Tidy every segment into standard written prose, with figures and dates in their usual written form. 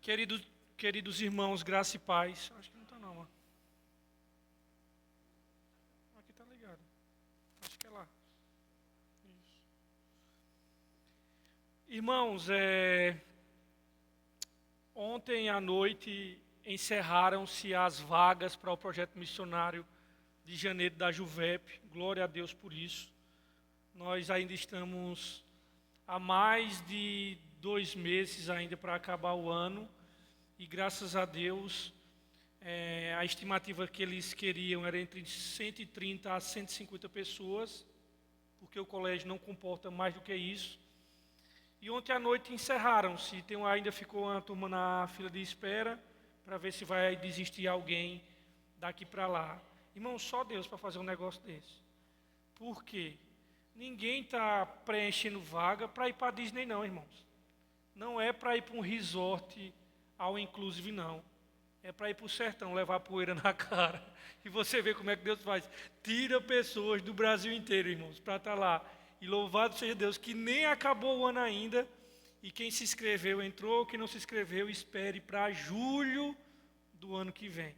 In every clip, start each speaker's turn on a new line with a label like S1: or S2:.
S1: Queridos, queridos irmãos, graça e paz. Acho que não está não, ó. Aqui está ligado. Acho que é lá. Isso. Irmãos, ontem à noite encerraram-se as vagas para o projeto missionário de janeiro da Juvep. Glória a Deus por isso. Nós ainda estamos há mais de 2 meses ainda para acabar o ano. E graças a Deus, a estimativa que eles queriam era entre 130 a 150 pessoas, porque o colégio não comporta mais do que isso. E ontem à noite encerraram-se. Ainda ficou uma turma na fila de espera para ver se vai desistir alguém daqui para lá. Irmão, só Deus para fazer um negócio desse. Por quê? Ninguém está preenchendo vaga para ir para a Disney não, irmãos. Não é para ir para um resort ao inclusive não. É para ir para o sertão, levar poeira na cara. E você vê como é que Deus faz. Tira pessoas do Brasil inteiro, irmãos, para estar lá. E louvado seja Deus, que nem acabou o ano ainda. E quem se inscreveu entrou, quem não se inscreveu, espere para julho do ano que vem.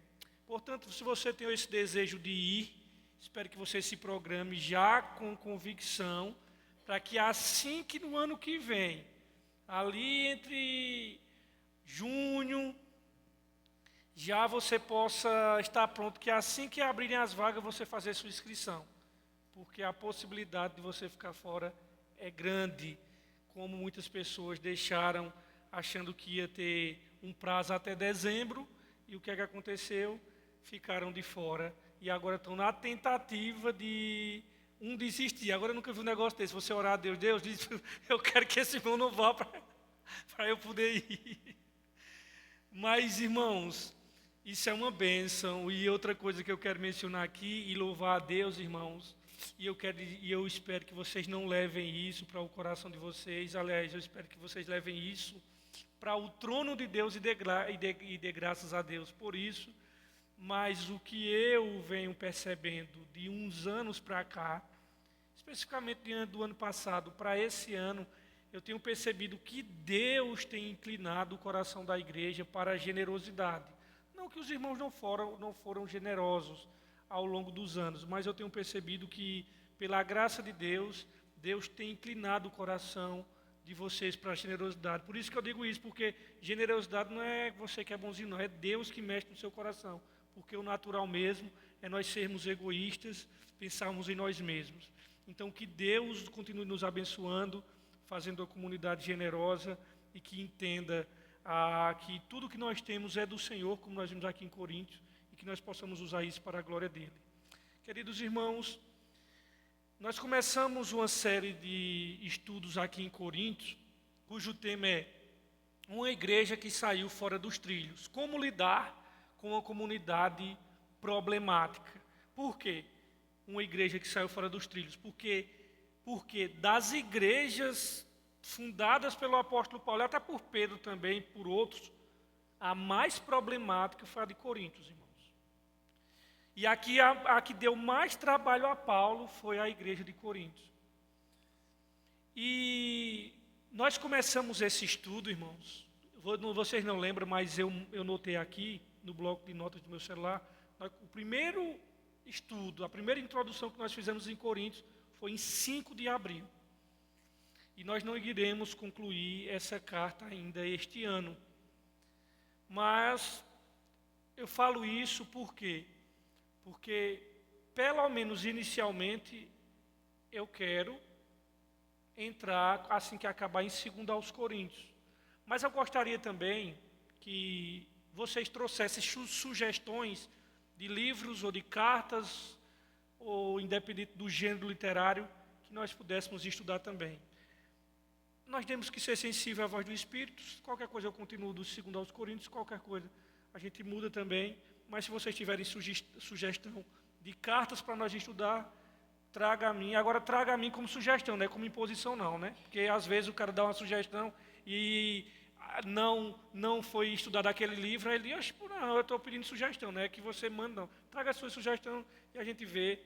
S1: Portanto, se você tem esse desejo de ir, espero que você se programe já com convicção, para que assim que no ano que vem, ali entre junho, já você possa estar pronto, que assim que abrirem as vagas, você fazer sua inscrição. Porque a possibilidade de você ficar fora é grande, como muitas pessoas deixaram achando que ia ter um prazo até dezembro, e o que é que aconteceu? Ficaram de fora, e agora estão na tentativa de desistir. Agora eu nunca vi um negócio desse, você orar a Deus, Deus diz, eu quero que esse irmão não vá para eu poder ir. Mas, irmãos, isso é uma bênção. E outra coisa que eu quero mencionar aqui e louvar a Deus, irmãos, e eu espero que vocês não levem isso para o coração de vocês. Aliás, eu espero que vocês levem isso para o trono de Deus e dê graças a Deus por isso. Mas o que eu venho percebendo de uns anos para cá, especificamente diante do ano passado, para esse ano, eu tenho percebido que Deus tem inclinado o coração da igreja para a generosidade. Não que os irmãos não foram generosos ao longo dos anos, mas eu tenho percebido que, pela graça de Deus, Deus tem inclinado o coração de vocês para a generosidade. Por isso que eu digo isso, porque generosidade não é você que é bonzinho, não, é Deus que mexe no seu coração. Porque o natural mesmo é nós sermos egoístas, pensarmos em nós mesmos. Então, que Deus continue nos abençoando, fazendo a comunidade generosa e que entenda que tudo que nós temos é do Senhor, como nós vimos aqui em Coríntios, e que nós possamos usar isso para a glória dele. Queridos irmãos, nós começamos uma série de estudos aqui em Coríntios, cujo tema é uma igreja que saiu fora dos trilhos. Como lidar com uma comunidade problemática. Por quê? Uma igreja que saiu fora dos trilhos. Porque das igrejas fundadas pelo apóstolo Paulo, até por Pedro também, por outros, a mais problemática foi a de Coríntios, irmãos. E aqui a que deu mais trabalho a Paulo foi a igreja de Coríntios. E nós começamos esse estudo, irmãos, vocês não lembram, mas eu notei aqui, no bloco de notas do meu celular, o primeiro estudo, a primeira introdução que nós fizemos em Coríntios foi em 5 de abril. E nós não iremos concluir essa carta ainda este ano. Mas eu falo isso por quê? Porque, pelo menos inicialmente, eu quero entrar assim que acabar em 2 aos Coríntios. Mas eu gostaria também que vocês trouxessem sugestões de livros ou de cartas, ou independente do gênero literário, que nós pudéssemos estudar também. Nós temos que ser sensíveis à voz do Espírito. Qualquer coisa eu continuo do 2 aos Coríntios, qualquer coisa a gente muda também. Mas se vocês tiverem sugestão de cartas para nós estudar, traga a mim. Agora traga a mim como sugestão, não é como imposição não, né? Porque às vezes o cara dá uma sugestão e não foi estudado aquele livro, aí ele diz, não, eu estou pedindo sugestão, não é que você manda, não. Traga a sua sugestão e a gente vê.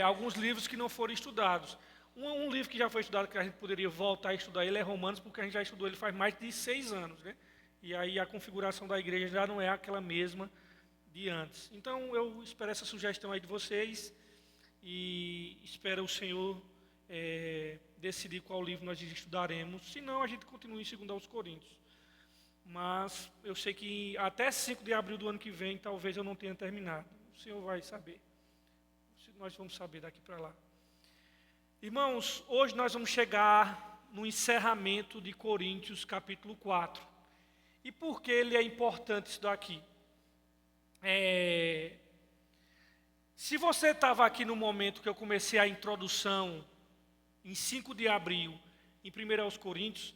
S1: Alguns livros que não foram estudados. Um livro que já foi estudado, que a gente poderia voltar a estudar ele, é Romanos, porque a gente já estudou ele faz mais de 6 anos, né? E aí a configuração da igreja já não é aquela mesma de antes. Então eu espero essa sugestão aí de vocês e espero o Senhor decidir qual livro nós estudaremos. Se não, a gente continua em 2 aos Coríntios. Mas eu sei que até 5 de abril do ano que vem, talvez eu não tenha terminado. O Senhor vai saber. Nós vamos saber daqui para lá. Irmãos, hoje nós vamos chegar no encerramento de Coríntios capítulo 4. E por que ele é importante isso daqui? Se você estava aqui no momento que eu comecei a introdução, em 5 de abril, em 1 aos Coríntios,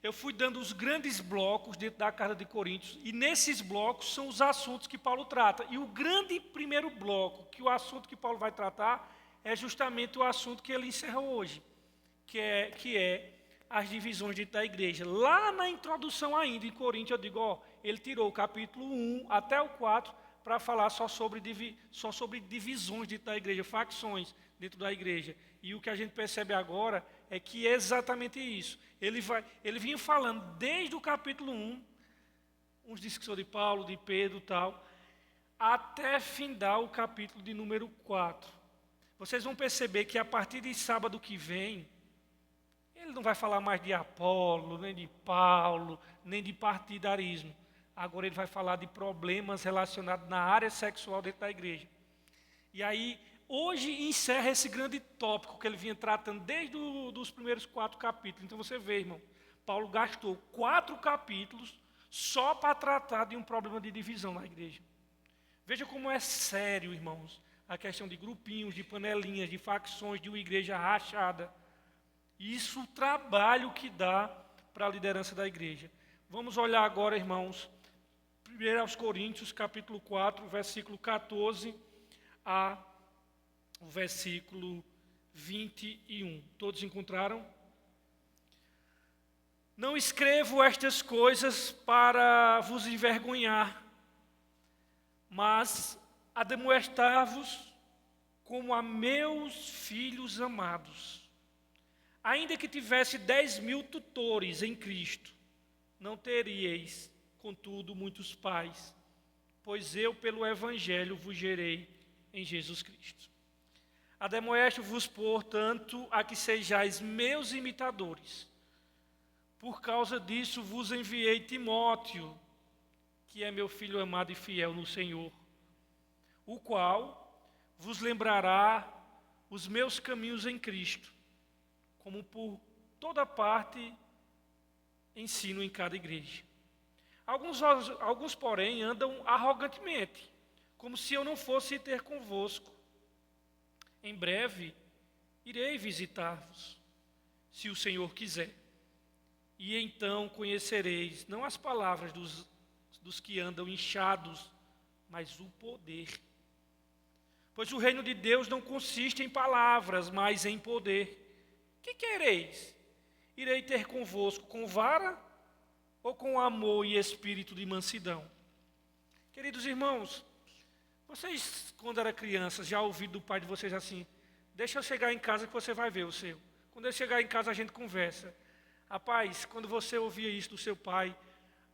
S1: eu fui dando os grandes blocos dentro da carta de Coríntios, e nesses blocos são os assuntos que Paulo trata. E o grande primeiro bloco, que o assunto que Paulo vai tratar, é justamente o assunto que ele encerrou hoje, que é as divisões dentro da igreja. Lá na introdução ainda, em Coríntios, eu digo, ele tirou o capítulo 1 até o 4 para falar só sobre divisões dentro da igreja, facções dentro da igreja. E o que a gente percebe agora é que é exatamente isso. Ele vinha falando desde o capítulo 1, uns dizem que são de Paulo, de Pedro e tal, até findar o capítulo de número 4. Vocês vão perceber que a partir de sábado que vem, ele não vai falar mais de Apolo, nem de Paulo, nem de partidarismo. Agora ele vai falar de problemas relacionados na área sexual dentro da igreja. E aí, hoje encerra esse grande tópico que ele vinha tratando desde os primeiros 4 capítulos. Então você vê, irmão, Paulo gastou 4 capítulos só para tratar de um problema de divisão na igreja. Veja como é sério, irmãos, a questão de grupinhos, de panelinhas, de facções, de uma igreja rachada. Isso o trabalho que dá para a liderança da igreja. Vamos olhar agora, irmãos, 1 aos Coríntios, capítulo 4, versículo 14 a o versículo 21. Todos encontraram? Não escrevo estas coisas para vos envergonhar, mas admoestar-vos como a meus filhos amados. Ainda que tivesse 10.000 tutores em Cristo, não teríeis, contudo, muitos pais, pois eu, pelo Evangelho, vos gerei em Jesus Cristo. Admoesto-vos, portanto, a que sejais meus imitadores. Por causa disso vos enviei Timóteo, que é meu filho amado e fiel no Senhor, o qual vos lembrará os meus caminhos em Cristo, como por toda parte ensino em cada igreja. Alguns, porém, andam arrogantemente, como se eu não fosse ter convosco. Em breve, irei visitar-vos, se o Senhor quiser. E então conhecereis, não as palavras dos que andam inchados, mas o poder. Pois o reino de Deus não consiste em palavras, mas em poder. Que quereis? Irei ter convosco com vara ou com amor e espírito de mansidão? Queridos irmãos, vocês, quando eram crianças, já ouviram do pai de vocês assim: deixa eu chegar em casa que você vai ver o seu. Quando eu chegar em casa a gente conversa. Rapaz, quando você ouvia isso do seu pai,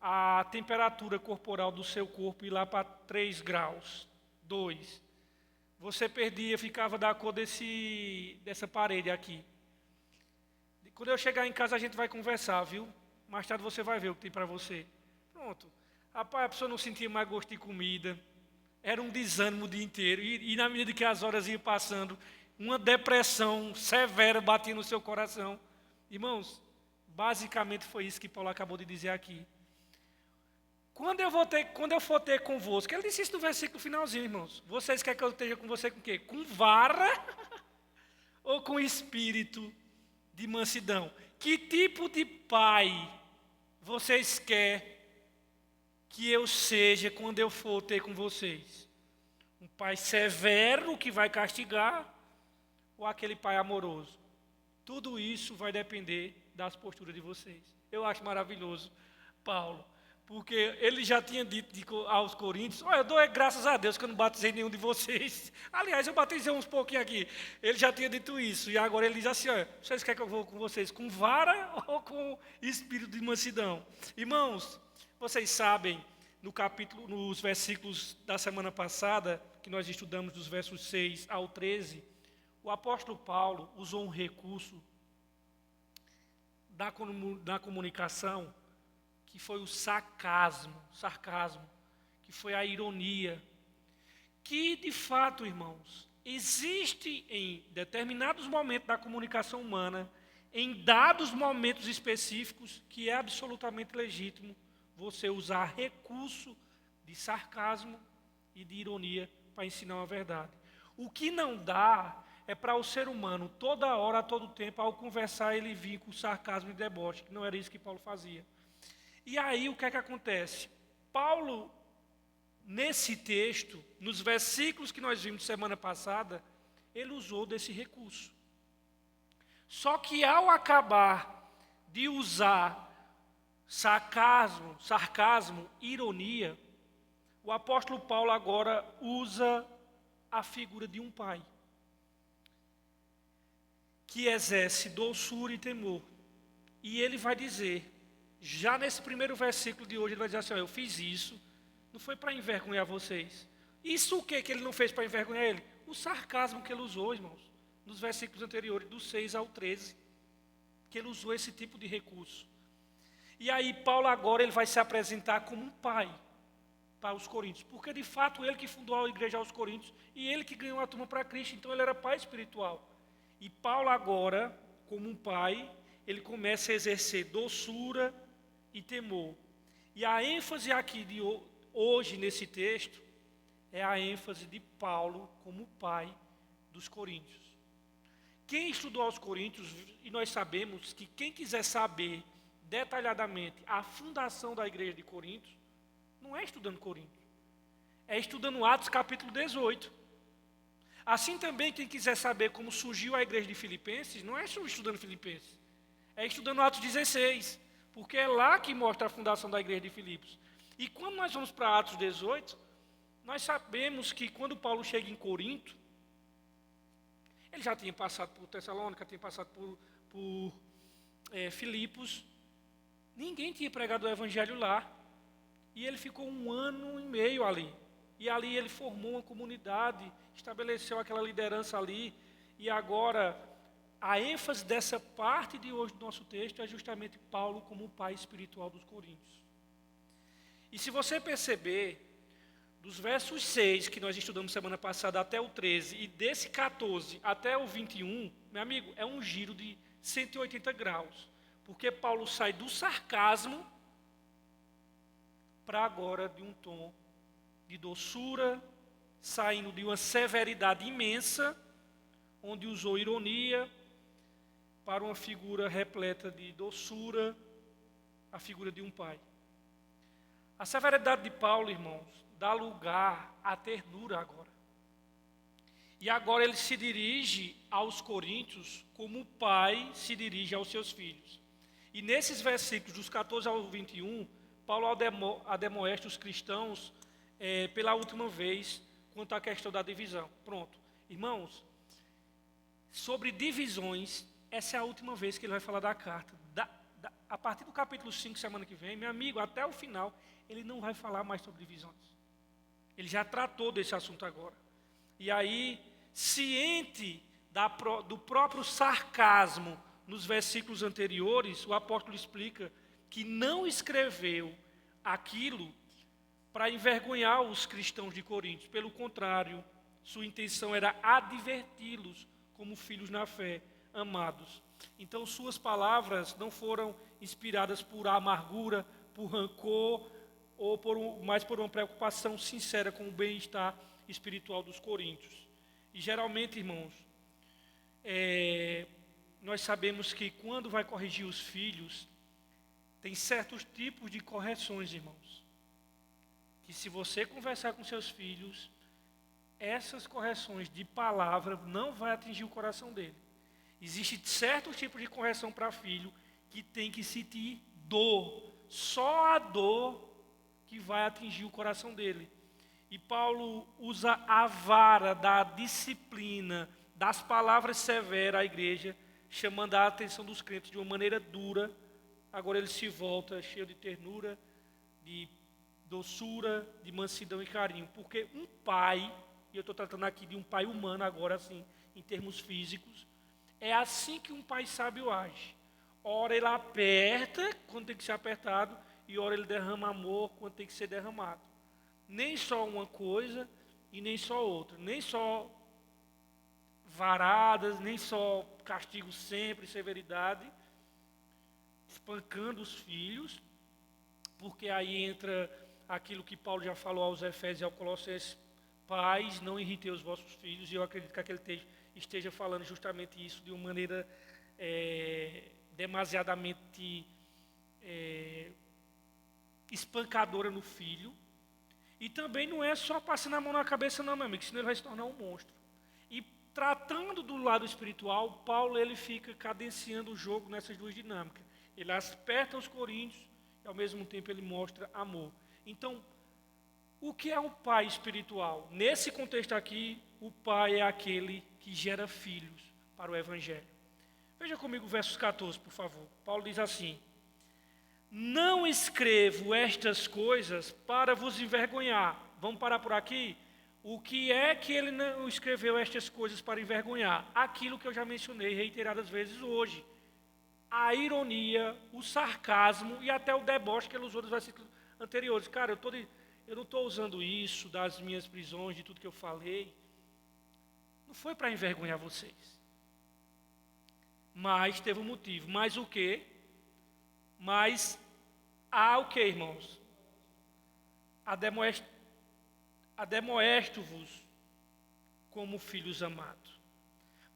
S1: a temperatura corporal do seu corpo ia lá para 3 graus, 2. Você perdia, ficava da cor dessa parede aqui. Quando eu chegar em casa a gente vai conversar, viu? Mais tarde você vai ver o que tem para você. Pronto. Rapaz, a pessoa não sentia mais gosto de comida. Era um desânimo o dia inteiro. E na medida que as horas iam passando, uma depressão severa batia no seu coração. Irmãos, basicamente foi isso que Paulo acabou de dizer aqui. Quando eu for ter convosco, ele disse isso no versículo finalzinho, irmãos. Vocês querem que eu esteja com você com o quê? Com vara ou com espírito de mansidão? Que tipo de pai vocês querem que eu seja quando eu for ter com vocês? Um pai severo que vai castigar ou aquele pai amoroso? Tudo isso vai depender das posturas de vocês. Eu acho maravilhoso, Paulo, Porque ele já tinha dito aos coríntios, olha, eu dou graças a Deus que eu não batizei nenhum de vocês. Aliás, eu batizei uns pouquinhos aqui. Ele já tinha dito isso. E agora ele diz assim, olha, vocês querem que eu vou com vocês com vara ou com espírito de mansidão? Irmãos, vocês sabem, nos versículos da semana passada, que nós estudamos dos versos 6 ao 13, o apóstolo Paulo usou um recurso da comunicação, que foi o sarcasmo, que foi a ironia, que de fato, irmãos, existe em determinados momentos da comunicação humana, em dados momentos específicos, que é absolutamente legítimo você usar recurso de sarcasmo e de ironia para ensinar uma verdade. O que não dá é para o ser humano, toda hora, a todo tempo, ao conversar, ele vir com sarcasmo e deboche, que não era isso que Paulo fazia. E aí, o que é que acontece? Paulo, nesse texto, nos versículos que nós vimos semana passada, ele usou desse recurso. Só que ao acabar de usar sarcasmo, ironia, o apóstolo Paulo agora usa a figura de um pai, que exerce doçura e temor. E ele vai dizer, já nesse primeiro versículo de hoje, ele vai dizer assim, eu fiz isso, não foi para envergonhar vocês. Isso o que ele não fez para envergonhar ele? O sarcasmo que ele usou, irmãos, nos versículos anteriores, do 6 ao 13, que ele usou esse tipo de recurso. E aí Paulo agora ele vai se apresentar como um pai para os coríntios, porque de fato ele que fundou a igreja aos coríntios e ele que ganhou a turma para Cristo, então ele era pai espiritual. E Paulo agora, como um pai, ele começa a exercer doçura e temor. E a ênfase aqui de hoje nesse texto é a ênfase de Paulo como pai dos coríntios. Quem estudou aos coríntios, e nós sabemos que quem quiser saber detalhadamente a fundação da igreja de Corinto, não é estudando Corinto, é estudando Atos capítulo 18. Assim também, quem quiser saber como surgiu a igreja de Filipenses, não é só estudando Filipenses, é estudando Atos 16, porque é lá que mostra a fundação da igreja de Filipos. E quando nós vamos para Atos 18, nós sabemos que quando Paulo chega em Corinto, ele já tinha passado por Tessalônica, tinha passado por Filipos, ninguém tinha pregado o evangelho lá, e ele ficou 1 ano e meio ali. E ali ele formou uma comunidade, estabeleceu aquela liderança ali, e agora a ênfase dessa parte de hoje do nosso texto é justamente Paulo como o pai espiritual dos coríntios. E se você perceber, dos versos 6, que nós estudamos semana passada, até o 13, e desse 14 até o 21, meu amigo, é um giro de 180 graus, porque Paulo sai do sarcasmo para agora de um tom de doçura, saindo de uma severidade imensa, onde usou ironia, para uma figura repleta de doçura, a figura de um pai. A severidade de Paulo, irmãos, dá lugar à ternura agora. E agora ele se dirige aos coríntios como o pai se dirige aos seus filhos. E nesses versículos, dos 14 ao 21, Paulo admoesta os cristãos pela última vez quanto à questão da divisão. Pronto. Irmãos, sobre divisões, essa é a última vez que ele vai falar da carta. A partir do capítulo 5, semana que vem, meu amigo, até o final, ele não vai falar mais sobre divisões. Ele já tratou desse assunto agora. E aí, ciente do próprio sarcasmo nos versículos anteriores, o apóstolo explica que não escreveu aquilo para envergonhar os cristãos de Corinto. Pelo contrário, sua intenção era adverti-los como filhos na fé, amados. Então, suas palavras não foram inspiradas por amargura, por rancor, mas por uma preocupação sincera com o bem-estar espiritual dos coríntios. E geralmente, irmãos, nós sabemos que quando vai corrigir os filhos, tem certos tipos de correções, irmãos, que se você conversar com seus filhos, essas correções de palavra não vai atingir o coração dele. Existe certo tipo de correção para filho que tem que sentir dor. Só a dor que vai atingir o coração dele. E Paulo usa a vara da disciplina, das palavras severas à igreja, chamando a atenção dos crentes de uma maneira dura. Agora ele se volta cheio de ternura, de doçura, de mansidão e carinho. Porque um pai, e eu estou tratando aqui de um pai humano agora, assim, em termos físicos, é assim que um pai sábio age. Ora ele aperta quando tem que ser apertado, e ora ele derrama amor quando tem que ser derramado. Nem só uma coisa e nem só outra. Nem só varadas, nem só castigo sempre, severidade, espancando os filhos, porque aí entra aquilo que Paulo já falou aos Efésios e aos Colossenses: pais, não irritei os vossos filhos. E eu acredito que aquele texto esteja falando justamente isso de uma maneira demasiadamente espancadora no filho. E também não é só passando a mão na cabeça não, meu amigo, senão ele vai se tornar um monstro. E tratando do lado espiritual, Paulo ele fica cadenciando o jogo nessas duas dinâmicas. Ele aperta os coríntios e ao mesmo tempo ele mostra amor. Então, o que é um pai espiritual? Nesse contexto aqui, o pai é aquele que gera filhos para o evangelho. Veja comigo o versos 14, por favor. Paulo diz assim: não escrevo estas coisas para vos envergonhar. Vamos parar por aqui? O que é que ele não escreveu estas coisas para envergonhar? Aquilo que eu já mencionei reiteradas vezes hoje. A ironia, o sarcasmo e até o deboche que ele usou nos versículos anteriores. Cara, eu não estou usando isso das minhas prisões, de tudo que eu falei. Não foi para envergonhar vocês. Mas teve um motivo. Mas o quê? Mas há o que, irmãos? Ademoesto-vos como filhos amados.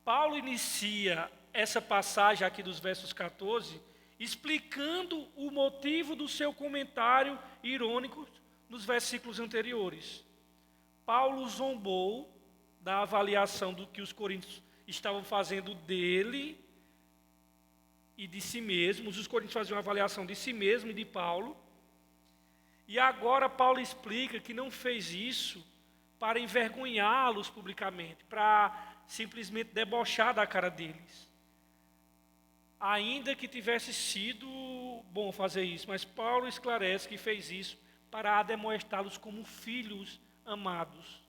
S1: Paulo inicia essa passagem aqui dos versos 14, explicando o motivo do seu comentário irônico nos versículos anteriores. Paulo zombou da avaliação do que os coríntios estavam fazendo dele e de si mesmos. Os coríntios faziam uma avaliação de si mesmo e de Paulo. E agora Paulo explica que não fez isso para envergonhá-los publicamente, para simplesmente debochar da cara deles. Ainda que tivesse sido bom fazer isso, mas Paulo esclarece que fez isso para ademoestá-los como filhos amados.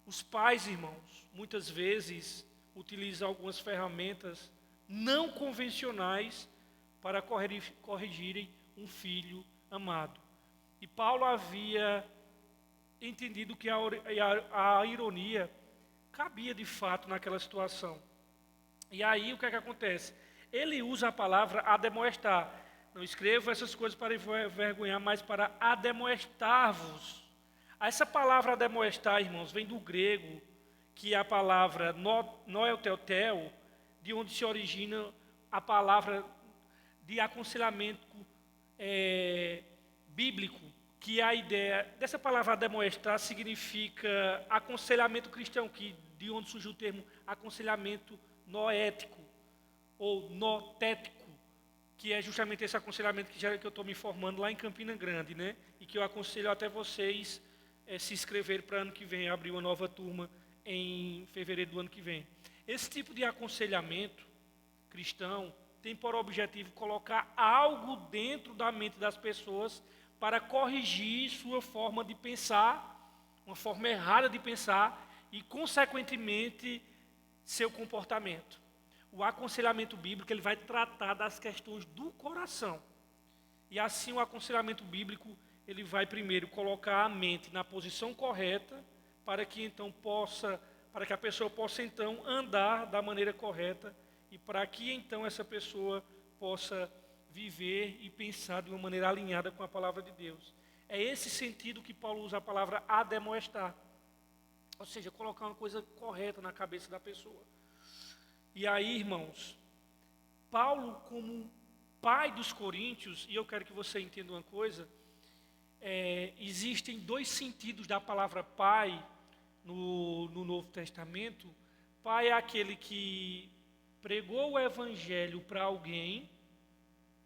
S1: Os pais, irmãos, muitas vezes utilizam algumas ferramentas não convencionais para corrigirem um filho amado. E Paulo havia entendido que a ironia cabia de fato naquela situação. E aí o que é que acontece? Ele usa a palavra ademoestar. Não escrevo essas coisas para envergonhar, mas para ademoestar-vos. Essa palavra ademoestar, irmãos, vem do grego, que é a palavra noelteutel, de onde se origina a palavra de aconselhamento bíblico, que a ideia dessa palavra ademoestar significa aconselhamento cristão, de onde surgiu o termo aconselhamento noético ou notético, que é justamente esse aconselhamento que eu estou me formando lá em Campina Grande, né? E que eu aconselho até vocês se inscrever para ano que vem, abrir uma nova turma em fevereiro do ano que vem. Esse tipo de aconselhamento cristão tem por objetivo colocar algo dentro da mente das pessoas para corrigir sua forma de pensar, uma forma errada de pensar e, consequentemente, seu comportamento. O aconselhamento bíblico ele vai tratar das questões do coração. E assim o aconselhamento bíblico ele vai primeiro colocar a mente na posição correta para que a pessoa possa então andar da maneira correta e para que então essa pessoa possa viver e pensar de uma maneira alinhada com a palavra de Deus. É esse sentido que Paulo usa a palavra ademoestar. Ou seja, colocar uma coisa correta na cabeça da pessoa. E aí, irmãos, Paulo como pai dos coríntios, e eu quero que você entenda uma coisa, existem dois sentidos da palavra pai no Novo Testamento. Pai é aquele que pregou o evangelho para alguém,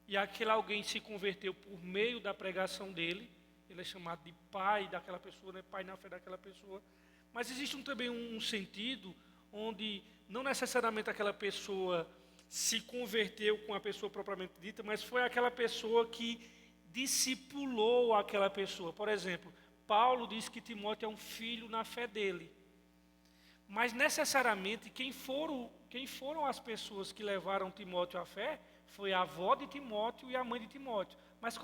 S1: e aquele alguém se converteu por meio da pregação dele. ele é chamado de pai daquela pessoa, né? Pai na fé daquela pessoa. Mas existe também um sentido onde não necessariamente aquela pessoa se converteu com a pessoa propriamente dita, mas foi aquela pessoa que discipulou aquela pessoa. Por exemplo, Paulo diz que Timóteo é um filho na fé dele. Mas necessariamente quem foram as pessoas que levaram Timóteo à fé foi a avó de Timóteo e a mãe de Timóteo. Mas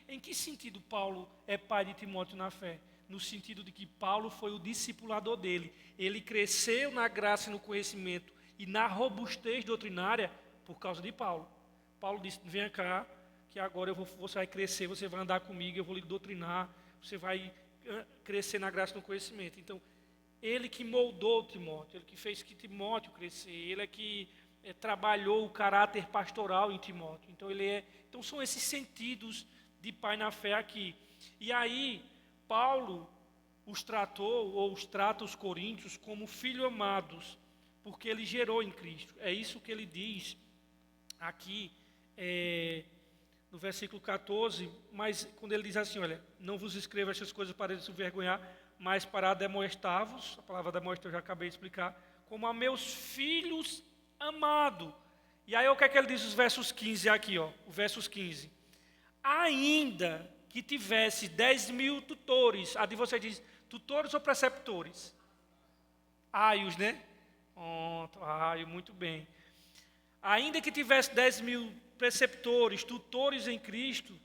S1: em que sentido Paulo é pai de Timóteo na fé? No sentido de que Paulo foi o discipulador dele. Ele cresceu na graça e no conhecimento e na robustez doutrinária por causa de Paulo. Paulo disse, venha cá, que agora você vai crescer, você vai andar comigo, eu vou lhe doutrinar, você vai crescer na graça e no conhecimento. Então, ele que moldou Timóteo, ele que fez que Timóteo crescer, ele é que trabalhou o caráter pastoral em Timóteo. Então são esses sentidos de pai na fé aqui. E aí, Paulo os tratou, ou os trata os coríntios como filhos amados, porque ele gerou em Cristo. É isso que ele diz aqui no versículo 14, mas quando ele diz assim, olha, não vos escrevo estas coisas para se envergonhar, mas para demonstrar-vos, a palavra demonstrar eu já acabei de explicar, como a meus filhos amados. E aí o que é que ele diz nos versos 15 aqui, ó, o versos 15. Ainda que tivesse 10.000 tutores, a de você diz, tutores ou preceptores? Aios, né? Aio, muito bem. Ainda que tivesse 10.000 preceptores, tutores em Cristo,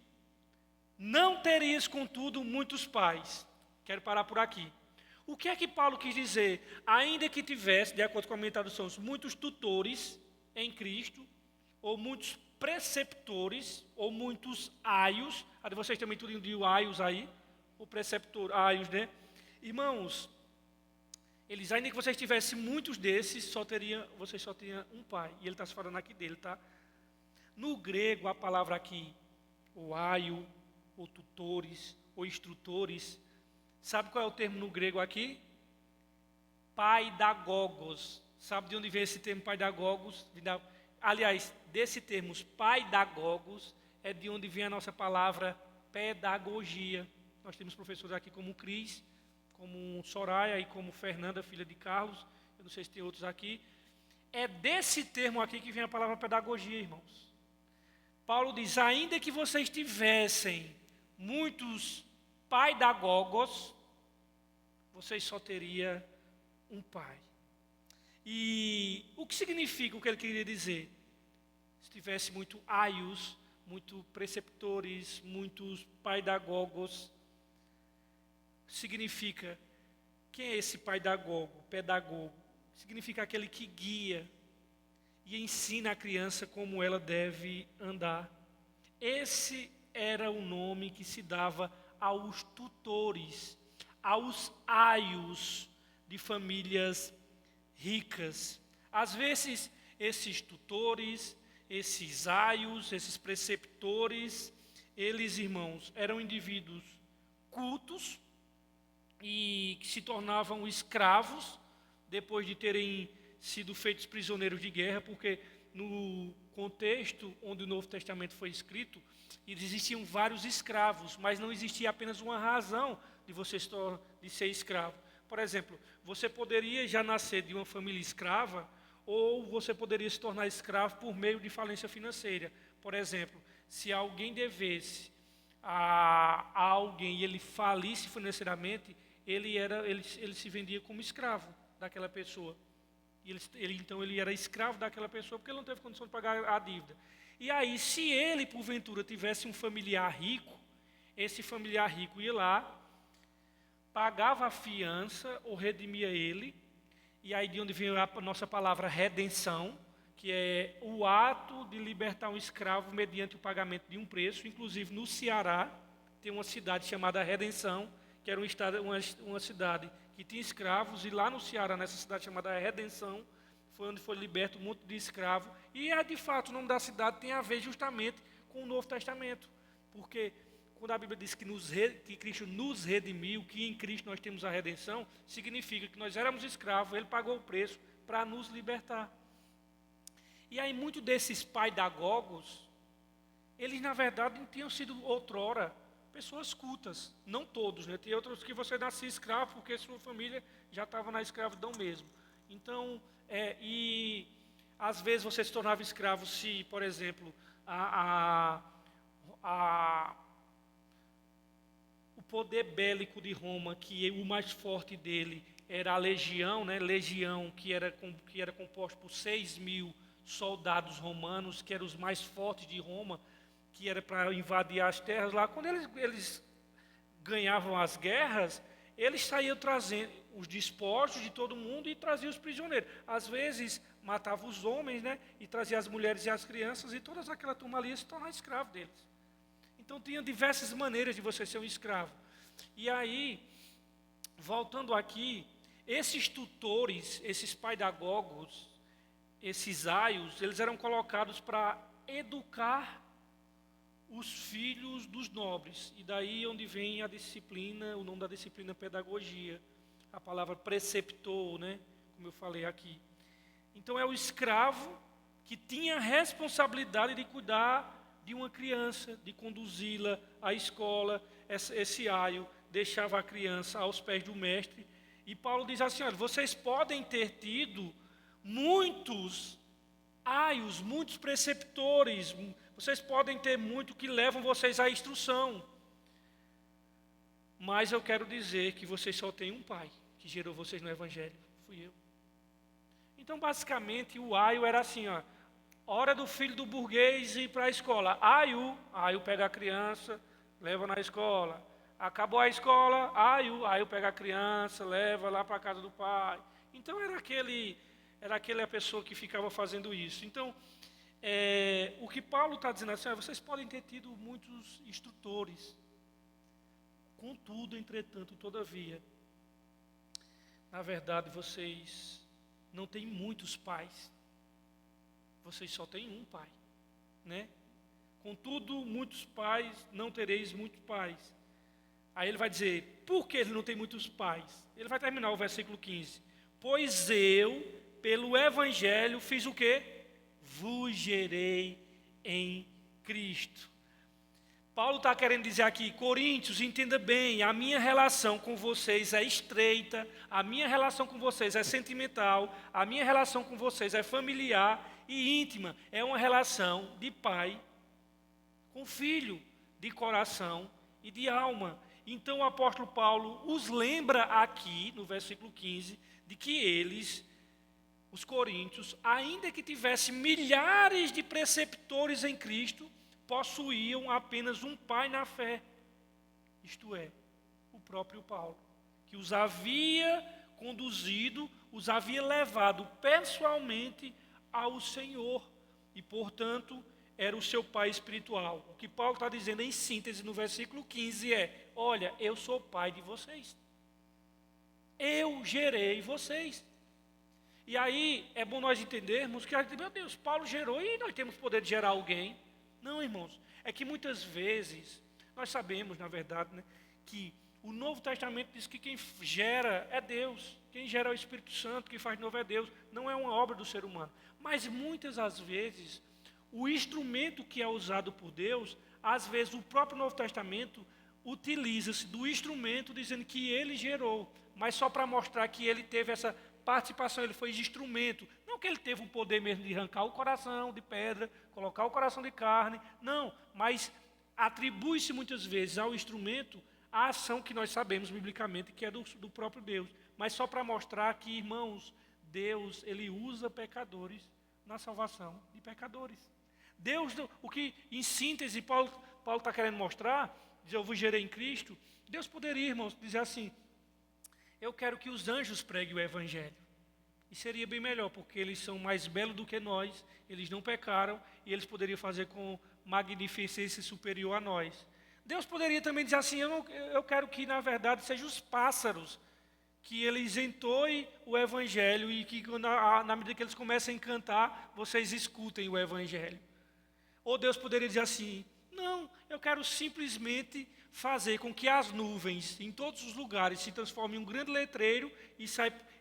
S1: não terias, contudo, muitos pais. Quero parar por aqui. O que é que Paulo quis dizer? Ainda que tivesse, de acordo com a minha tradução, muitos tutores em Cristo, ou muitos preceptores, ou muitos aios, a de vocês também tudo de aios aí, o preceptor, aios, né? Irmãos, eles, ainda que vocês tivessem muitos desses, vocês só tinham um pai. E ele está se falando aqui dele, tá? No grego, a palavra aqui, o aio, ou tutores, ou instrutores, sabe qual é o termo no grego aqui? Paidagogos. Sabe de onde vem esse termo paidagogos? Aliás, desse termo paidagogos é de onde vem a nossa palavra pedagogia. Nós temos professores aqui como o Cris, como Soraya e como Fernanda, filha de Carlos. Eu não sei se tem outros aqui. É desse termo aqui que vem a palavra pedagogia, irmãos. Paulo diz, ainda que vocês tivessem muitos paidagogos, vocês só teriam um pai. E o que significa o que ele queria dizer? Se tivesse muito aios, muitos preceptores, muitos paidagogos, significa, quem é esse pedagogo? Significa aquele que guia e ensina a criança como ela deve andar. Esse era o nome que se dava aos tutores, aos aios de famílias ricas. Às vezes, esses tutores, esses aios, esses preceptores, eles, irmãos, eram indivíduos cultos e que se tornavam escravos depois de terem sido feitos prisioneiros de guerra, porque no contexto onde o Novo Testamento foi escrito, existiam vários escravos, mas não existia apenas uma razão de ser escravo. Por exemplo, você poderia já nascer de uma família escrava, ou você poderia se tornar escravo por meio de falência financeira. Por exemplo, se alguém devesse a alguém e ele falisse financeiramente, ele se vendia como escravo daquela pessoa. Então ele era escravo daquela pessoa porque ele não teve condição de pagar a dívida. E aí, se ele, porventura, tivesse um familiar rico, esse familiar rico ia lá, pagava a fiança ou redimia ele, e aí de onde vem a nossa palavra redenção, que é o ato de libertar um escravo mediante o pagamento de um preço. Inclusive no Ceará tem uma cidade chamada Redenção, que era uma cidade que tinha escravos, e lá no Ceará, nessa cidade chamada Redenção, foi onde foi liberto um monte de escravo, e de fato o nome da cidade tem a ver justamente com o Novo Testamento, porque quando a Bíblia diz que Cristo nos redimiu, que em Cristo nós temos a redenção, significa que nós éramos escravos, Ele pagou o preço para nos libertar. E aí muitos desses paidagogos, eles na verdade não tinham sido outrora pessoas cultas, não todos, né? Tem outros que você nascia escravo porque sua família já estava na escravidão mesmo. Então, e às vezes você se tornava escravo se, por exemplo, o poder bélico de Roma, que o mais forte dele era a legião, né? Legião que era composta por 6.000 soldados romanos, que eram os mais fortes de Roma, que era para invadir as terras lá. Quando eles ganhavam as guerras, eles saíam trazendo os despojos de todo mundo e traziam os prisioneiros. Às vezes matavam os homens, né? E traziam as mulheres e as crianças, e toda aquela turma ali ia se tornar escravo deles. Então tinha diversas maneiras de você ser um escravo. E aí, voltando aqui, esses tutores, esses pedagogos, esses aios, eles eram colocados para educar os filhos dos nobres. E daí onde vem a disciplina, o nome da disciplina pedagogia, a palavra preceptor, né? Como eu falei aqui. Então é o escravo que tinha a responsabilidade de cuidar de uma criança, de conduzi-la à escola. Esse aio deixava a criança aos pés do mestre. E Paulo diz assim, olha, vocês podem ter tido muitos aios, muitos preceptores, vocês podem ter muito que levam vocês à instrução. Mas eu quero dizer que vocês só têm um pai, que gerou vocês no Evangelho, fui eu. Então, basicamente, o aio era assim, ó, hora do filho do burguês ir para a escola. Aio pega a criança, leva na escola. Acabou a escola, aio pega a criança, leva lá para a casa do pai. Então, era aquela pessoa que ficava fazendo isso. Então, o que Paulo está dizendo assim, vocês podem ter tido muitos instrutores. Contudo, entretanto, todavia, na verdade, vocês não têm muitos pais. Vocês só têm um pai, né? Contudo, muitos pais, não tereis muitos pais. Aí ele vai dizer, por que ele não tem muitos pais? Ele vai terminar o versículo 15. Pois eu, pelo Evangelho, fiz o quê? Vos gerei em Cristo. Paulo está querendo dizer aqui, Coríntios, entenda bem, a minha relação com vocês é estreita, a minha relação com vocês é sentimental, a minha relação com vocês é familiar e íntima. É uma relação de pai com filho, de coração e de alma. Então o apóstolo Paulo os lembra aqui, no versículo 15, de que eles, os coríntios, ainda que tivessem milhares de preceptores em Cristo, possuíam apenas um pai na fé, isto é, o próprio Paulo, que os havia conduzido, os havia levado pessoalmente ao Senhor e, portanto, era o seu pai espiritual. O que Paulo está dizendo em síntese no versículo 15 é, olha, eu sou pai de vocês, eu gerei vocês. E aí é bom nós entendermos que, meu Deus, Paulo gerou e nós temos poder de gerar alguém. Não, irmãos, é que muitas vezes, nós sabemos, na verdade, né, que o Novo Testamento diz que quem gera é Deus, quem gera é o Espírito Santo, quem faz de novo é Deus, não é uma obra do ser humano. Mas muitas das vezes, o instrumento que é usado por Deus, às vezes o próprio Novo Testamento utiliza-se do instrumento dizendo que ele gerou, mas só para mostrar que ele teve essa participação, ele foi de instrumento, não que ele teve o poder mesmo de arrancar o coração de pedra, colocar o coração de carne, não, mas atribui-se muitas vezes ao instrumento a ação que nós sabemos biblicamente que é do próprio Deus, mas só para mostrar que, irmãos, Deus, ele usa pecadores na salvação de pecadores. Deus, o que em síntese Paulo está querendo mostrar, diz, eu vos gerei em Cristo, Deus poderia, irmãos, dizer assim, eu quero que os anjos preguem o Evangelho. E seria bem melhor, porque eles são mais belos do que nós, eles não pecaram, e eles poderiam fazer com magnificência superior a nós. Deus poderia também dizer assim, eu quero que, na verdade, sejam os pássaros, que eles entoem o Evangelho, e que, na medida que eles comecem a cantar, vocês escutem o Evangelho. Ou Deus poderia dizer assim, não, eu quero simplesmente fazer com que as nuvens em todos os lugares se transformem em um grande letreiro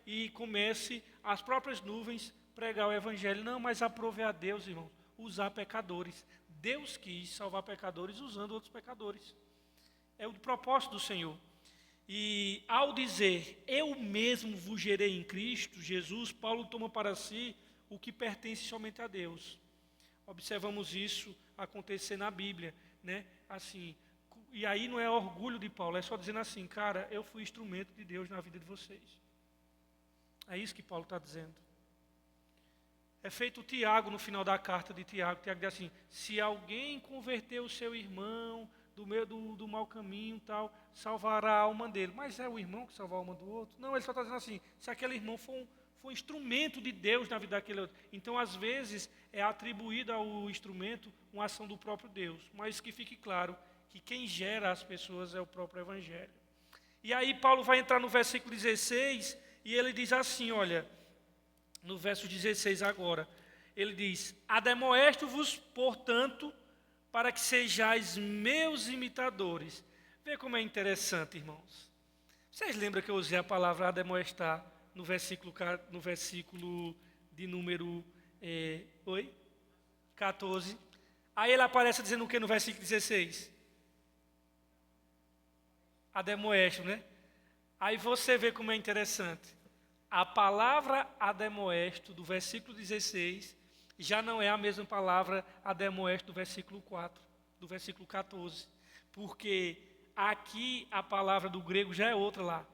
S1: e comece as próprias nuvens pregar o Evangelho. Não, mas aprove a Deus, irmão, usar pecadores. Deus quis salvar pecadores usando outros pecadores. É o propósito do Senhor. E ao dizer, eu mesmo vos gerei em Cristo Jesus, Paulo toma para si o que pertence somente a Deus. Observamos isso acontecer na Bíblia, né? Assim, e aí não é orgulho de Paulo, é só dizendo assim, cara, eu fui instrumento de Deus na vida de vocês. É isso que Paulo está dizendo. É feito o Tiago no final da carta de Tiago. Tiago diz assim, se alguém converter o seu irmão do mau caminho, tal, salvará a alma dele. Mas é o irmão que salva a alma do outro? Não, ele só está dizendo assim, se aquele irmão for um instrumento de Deus na vida daquele outro. Então, às vezes, é atribuída ao instrumento uma ação do próprio Deus. Mas que fique claro que quem gera as pessoas é o próprio Evangelho. E aí Paulo vai entrar no versículo 16 e ele diz assim, olha, no verso 16 agora, ele diz, ademoesto-vos, portanto, para que sejais meus imitadores. Vê como é interessante, irmãos. Vocês lembram que eu usei a palavra ademoestar no versículo de número 14? Aí ele aparece dizendo o que no versículo 16? Ademoesto, né? Aí você vê como é interessante. A palavra ademoesto do versículo 16 já não é a mesma palavra ademoesto do versículo 4, do versículo 14. Porque aqui a palavra do grego já é outra lá.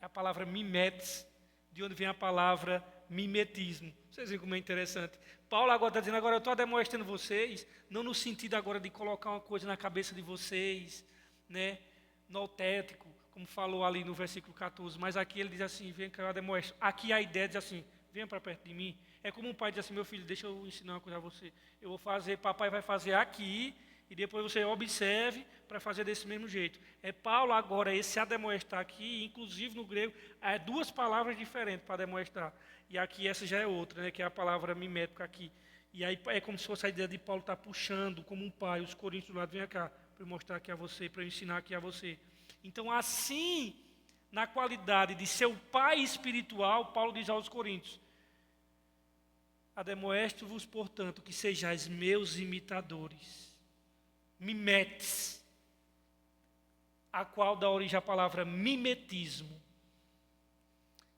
S1: É a palavra mimetes, de onde vem a palavra mimetismo. Vocês veem como é interessante. Paulo agora está dizendo, agora eu estou ademoestando vocês, não no sentido agora de colocar uma coisa na cabeça de vocês, né, notético, como falou ali no versículo 14, mas aqui ele diz assim, vem cá, eu ademoesto. Aqui a ideia diz assim, venha para perto de mim. É como um pai diz assim, meu filho, deixa eu ensinar uma coisa a você. Eu vou fazer, papai vai fazer aqui, e depois você observe para fazer desse mesmo jeito. É Paulo agora, esse ademoestar aqui, inclusive no grego, é duas palavras diferentes para ademoestar. E aqui essa já é outra, né, que é a palavra mimética aqui. E aí é como se fosse a ideia de Paulo estar puxando, como um pai, os coríntios do lado, vem cá, para eu mostrar aqui a você, para eu ensinar aqui a você. Então, assim, na qualidade de seu pai espiritual, Paulo diz aos coríntios, ademoesto-vos, portanto, que sejais meus imitadores, mimetes, a qual dá origem à palavra mimetismo,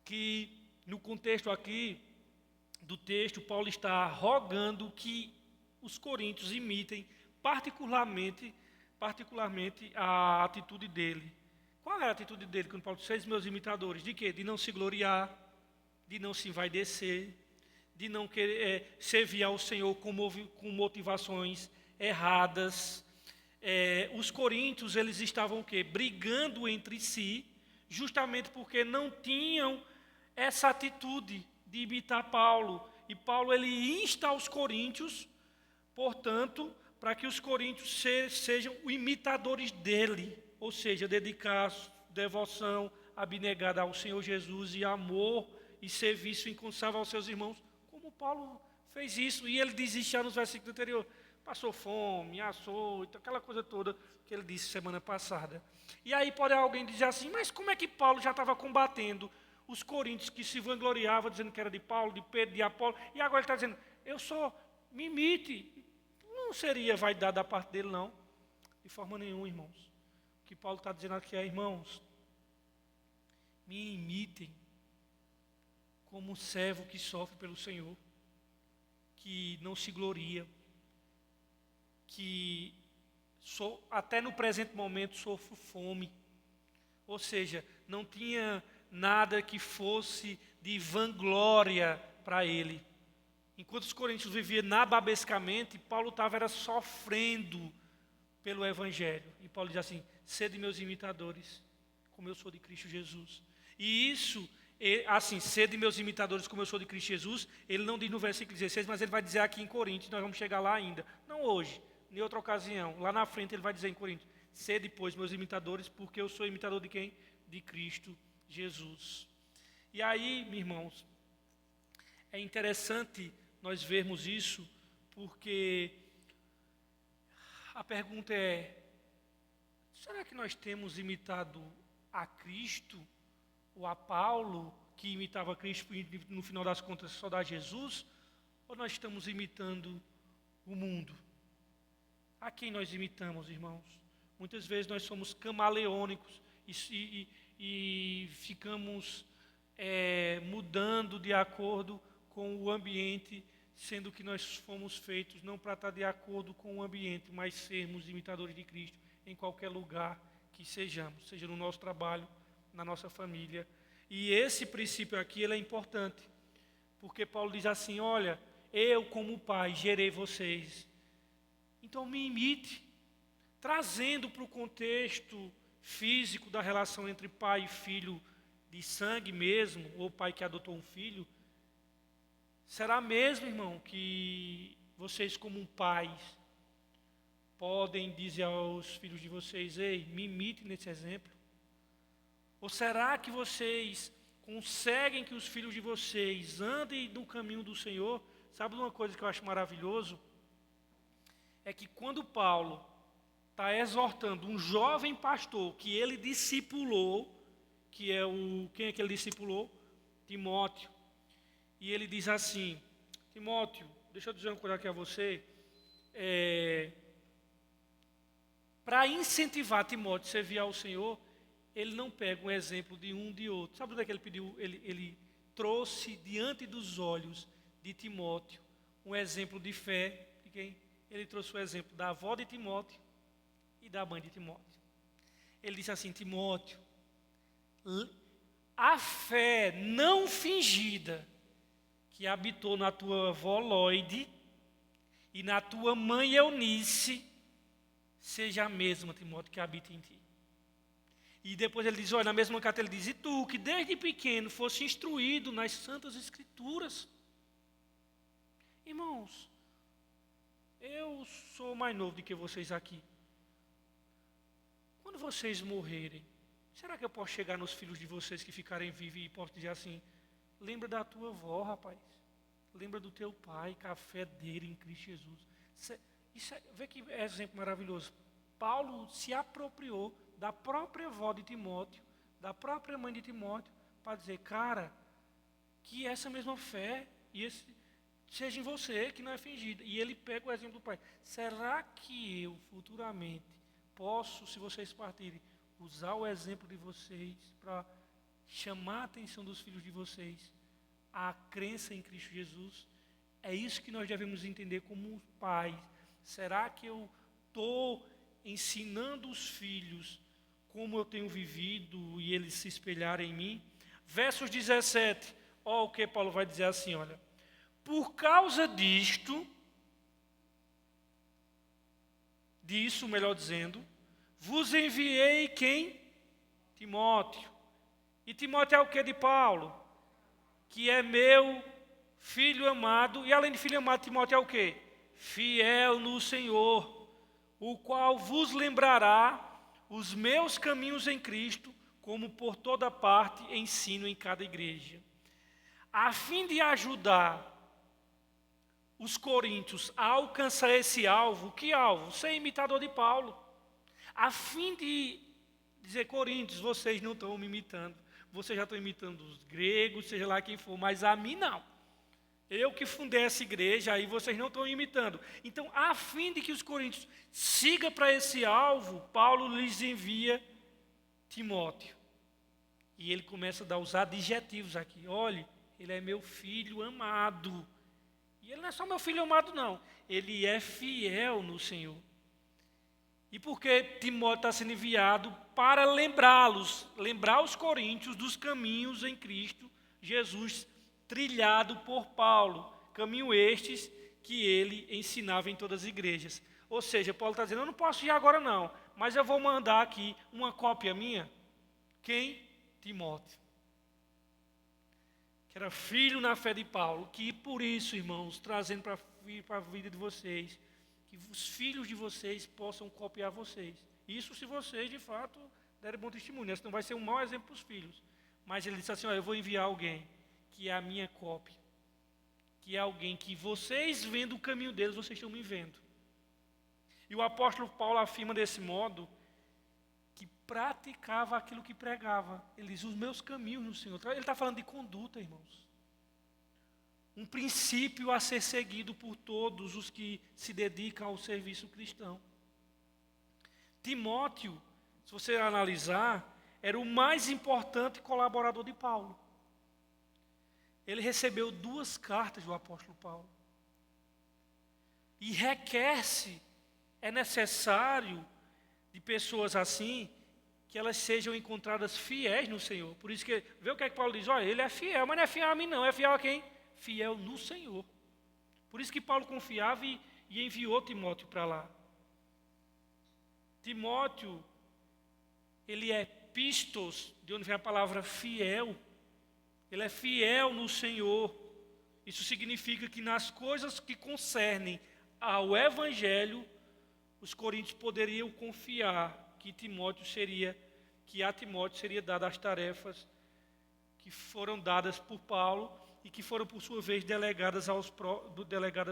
S1: que no contexto aqui do texto, Paulo está rogando que os coríntios imitem particularmente a atitude dele. Qual é a atitude dele quando Paulo diz, seis meus imitadores? De quê? De não se gloriar, de não se envaidecer, de não querer servir ao Senhor com motivações erradas. Os coríntios, eles estavam o quê? Brigando entre si, justamente porque não tinham essa atitude de imitar Paulo. E Paulo, ele insta aos coríntios, portanto, para que os coríntios sejam imitadores dele, ou seja, dedicar devoção abnegada ao Senhor Jesus e amor e serviço incansável aos seus irmãos, como Paulo fez isso. E ele diz isso já nos versículos anteriores, passou fome, açoito, aquela coisa toda que ele disse semana passada. E aí pode alguém dizer assim, mas como é que Paulo já estava combatendo os coríntios que se vangloriavam, dizendo que era de Paulo, de Pedro, de Apolo, e agora ele está dizendo, eu só me imite. Não seria vaidade da parte dele, não. De forma nenhuma, irmãos. O que Paulo está dizendo aqui é, irmãos, me imitem como um servo que sofre pelo Senhor, que não se gloria, que até no presente momento sofro fome. Ou seja, não tinha nada que fosse de vanglória para ele. Enquanto os coríntios viviam nababescamente, Paulo estava sofrendo pelo Evangelho. E Paulo diz assim, sede meus imitadores, como eu sou de Cristo Jesus. E isso, assim, sede meus imitadores, como eu sou de Cristo Jesus, ele não diz no versículo 16, mas ele vai dizer aqui em Coríntios, nós vamos chegar lá ainda. Não hoje, em outra ocasião. Lá na frente ele vai dizer em Coríntios, sede, pois, meus imitadores, porque eu sou imitador de quem? De Cristo Jesus. E aí, meus irmãos, é interessante nós vermos isso, porque a pergunta é, será que nós temos imitado a Cristo, ou a Paulo, que imitava a Cristo e no final das contas só dá Jesus, ou nós estamos imitando o mundo? A quem nós imitamos, irmãos? Muitas vezes nós somos camaleônicos e ficamos mudando de acordo com o ambiente, sendo que nós fomos feitos não para estar de acordo com o ambiente, mas sermos imitadores de Cristo em qualquer lugar que sejamos, seja no nosso trabalho, na nossa família. E esse princípio aqui ele é importante, porque Paulo diz assim, olha, eu como pai gerei vocês, então me imite, trazendo para o contexto físico da relação entre pai e filho de sangue mesmo, ou pai que adotou um filho. Será mesmo, irmão, que vocês como pais podem dizer aos filhos de vocês, ei, me imite nesse exemplo? Ou será que vocês conseguem que os filhos de vocês andem no caminho do Senhor? Sabe uma coisa que eu acho maravilhoso? É que quando Paulo está exortando um jovem pastor que ele discipulou, quem é que ele discipulou? Timóteo. E ele diz assim, Timóteo, deixa eu dizer uma coisa aqui a você, para incentivar Timóteo a servir ao Senhor, ele não pega um exemplo de um de outro. Sabe onde é que ele pediu? Ele trouxe diante dos olhos de Timóteo um exemplo de fé de quem? Ele trouxe o exemplo da avó de Timóteo e da mãe de Timóteo. Ele disse assim, Timóteo, a fé não fingida que habitou na tua avó Lóide e na tua mãe Eunice, seja a mesma, Timóteo, que habita em ti. E depois ele diz, olha, na mesma carta ele diz, e tu, que desde pequeno fosse instruído nas santas escrituras. Irmãos, eu sou mais novo do que vocês aqui. Quando vocês morrerem, será que eu posso chegar nos filhos de vocês que ficarem vivos e posso dizer assim, lembra da tua avó, rapaz. Lembra do teu pai, com a fé dele em Cristo Jesus. Vê que exemplo maravilhoso. Paulo se apropriou da própria avó de Timóteo, da própria mãe de Timóteo, para dizer, cara, que essa mesma fé seja em você, que não é fingida. E ele pega o exemplo do pai. Será que eu, futuramente, posso, se vocês partirem, usar o exemplo de vocês para chamar a atenção dos filhos de vocês à crença em Cristo Jesus? É isso que nós devemos entender como pais. Será que eu estou ensinando os filhos como eu tenho vivido e eles se espelharem em mim? Versos 17, olha o que Paulo vai dizer assim, olha. Por causa disso, melhor dizendo, vos enviei quem? Timóteo. E Timóteo é o que de Paulo? Que é meu filho amado. E além de filho amado, Timóteo é o que? Fiel no Senhor, o qual vos lembrará os meus caminhos em Cristo, como por toda parte ensino em cada igreja. A fim de ajudar os coríntios a alcançar esse alvo, que alvo? Ser imitador de Paulo. A fim de dizer, coríntios, vocês não estão me imitando. Vocês já estão imitando os gregos, seja lá quem for, mas a mim não. Eu que fundei essa igreja, aí vocês não estão imitando. Então, a fim de que os coríntios sigam para esse alvo, Paulo lhes envia Timóteo. E ele começa a dar os adjetivos aqui. Olhe, ele é meu filho amado. E ele não é só meu filho amado, não. Ele é fiel no Senhor. E porque Timóteo está sendo enviado para lembrar os coríntios dos caminhos em Cristo Jesus, trilhado por Paulo. Caminho estes que ele ensinava em todas as igrejas. Ou seja, Paulo está dizendo, eu não posso ir agora não, mas eu vou mandar aqui uma cópia minha. Quem? Timóteo. Que era filho na fé de Paulo, que por isso, irmãos, trazendo para a vida de vocês, que os filhos de vocês possam copiar vocês. Isso se vocês, de fato, derem bom testemunho. Senão vai ser um mau exemplo para os filhos. Mas ele disse assim, eu vou enviar alguém que é a minha cópia. Que é alguém que vocês vendo o caminho deles, vocês estão me vendo. E o apóstolo Paulo afirma desse modo, que praticava aquilo que pregava. Ele diz, os meus caminhos no Senhor. Ele está falando de conduta, irmãos. Um princípio a ser seguido por todos os que se dedicam ao serviço cristão. Timóteo, se você analisar, era o mais importante colaborador de Paulo. Ele recebeu 2 cartas do apóstolo Paulo. E requer-se, é necessário de pessoas assim, que elas sejam encontradas fiéis no Senhor. Por isso que, vê o que é que Paulo diz, olha, ele é fiel, mas não é fiel a mim não, é fiel a quem? Fiel no Senhor. Por isso que Paulo confiava e enviou Timóteo para lá. Timóteo, ele é pistos, de onde vem a palavra fiel. Ele é fiel no Senhor. Isso significa que nas coisas que concernem ao Evangelho, os coríntios poderiam confiar que a Timóteo seria dada as tarefas que foram dadas por Paulo e que foram, por sua vez, delegadas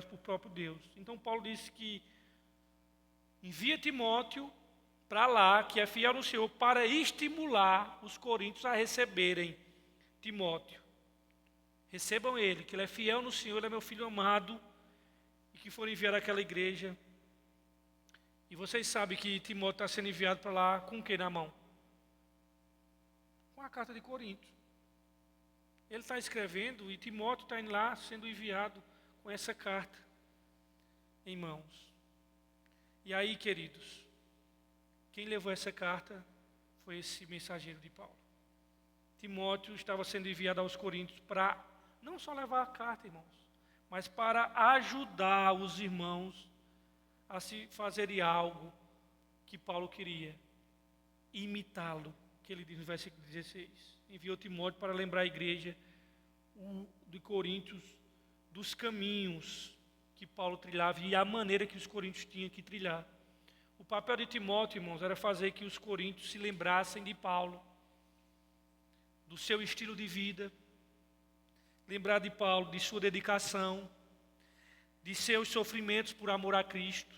S1: por próprio Deus. Então, Paulo disse que envia Timóteo para lá, que é fiel no Senhor, para estimular os coríntios a receberem Timóteo. Recebam ele, que ele é fiel no Senhor, ele é meu filho amado, e que foram enviar àquela igreja. E vocês sabem que Timóteo está sendo enviado para lá com o que na mão? Com a carta de Corinto. Ele está escrevendo e Timóteo está indo lá sendo enviado com essa carta em mãos. E aí, queridos, quem levou essa carta foi esse mensageiro de Paulo. Timóteo estava sendo enviado aos coríntios para não só levar a carta, irmãos, mas para ajudar os irmãos a se fazerem algo que Paulo queria, imitá-lo, que ele diz no versículo 16. Enviou Timóteo para lembrar a igreja de Coríntios dos caminhos que Paulo trilhava e a maneira que os coríntios tinham que trilhar. O papel de Timóteo, irmãos, era fazer que os coríntios se lembrassem de Paulo, do seu estilo de vida, lembrar de Paulo, de sua dedicação, de seus sofrimentos por amor a Cristo,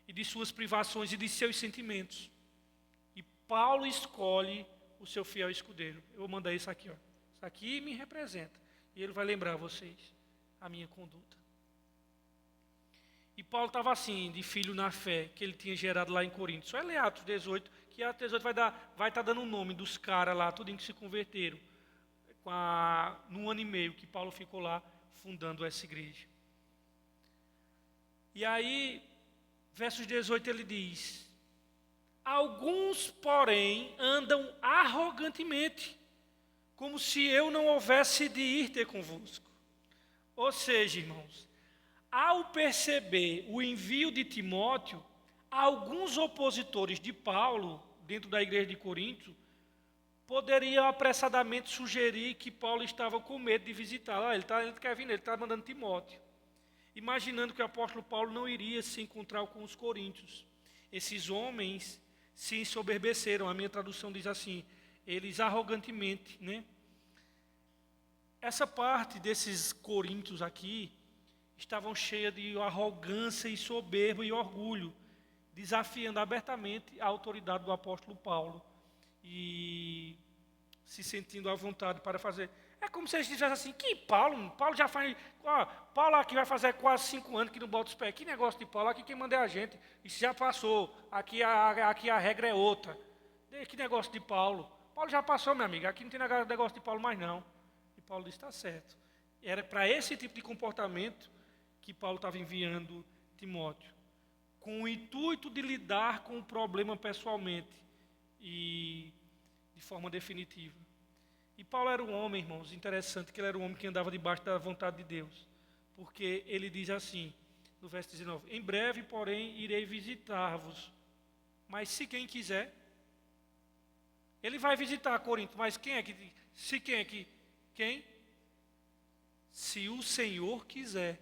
S1: e de suas privações e de seus sentimentos. E Paulo escolhe o seu fiel escudeiro. Eu vou mandar isso aqui, ó. Isso aqui me representa. E ele vai lembrar a vocês a minha conduta. E Paulo estava assim, de filho na fé, que ele tinha gerado lá em Corinto. Só é ler Atos 18, que Atos 18 vai estar dando o nome dos caras lá, tudo em que se converteram, num ano e meio que Paulo ficou lá fundando essa igreja. E aí, versos 18 ele diz: alguns, porém, andam arrogantemente, como se eu não houvesse de ir ter convosco. Ou seja, irmãos, ao perceber o envio de Timóteo, alguns opositores de Paulo, dentro da igreja de Corinto, poderiam apressadamente sugerir que Paulo estava com medo de visitá-lo. Ele quer vir, ele está mandando Timóteo. Imaginando que o apóstolo Paulo não iria se encontrar com os coríntios. Esses homens se ensoberbeceram, a minha tradução diz assim, eles arrogantemente, né? Essa parte desses coríntios aqui estavam cheias de arrogância e soberba e orgulho, desafiando abertamente a autoridade do apóstolo Paulo e se sentindo à vontade para fazer. É como se eles dissessem assim, que Paulo já faz, Paulo aqui vai fazer quase 5 anos que não bota os pés, que negócio de Paulo, aqui quem manda é a gente, isso já passou, aqui a regra é outra, que negócio de Paulo já passou, meu amigo, aqui não tem negócio de Paulo mais não. E Paulo disse, está certo. Era para esse tipo de comportamento que Paulo estava enviando Timóteo, com o intuito de lidar com o problema pessoalmente e de forma definitiva. E Paulo era um homem, irmãos, interessante que ele era um homem que andava debaixo da vontade de Deus, porque ele diz assim, no verso 19, em breve, porém, irei visitar-vos, mas se quem quiser, ele vai visitar Corinto, mas quem? Se o Senhor quiser.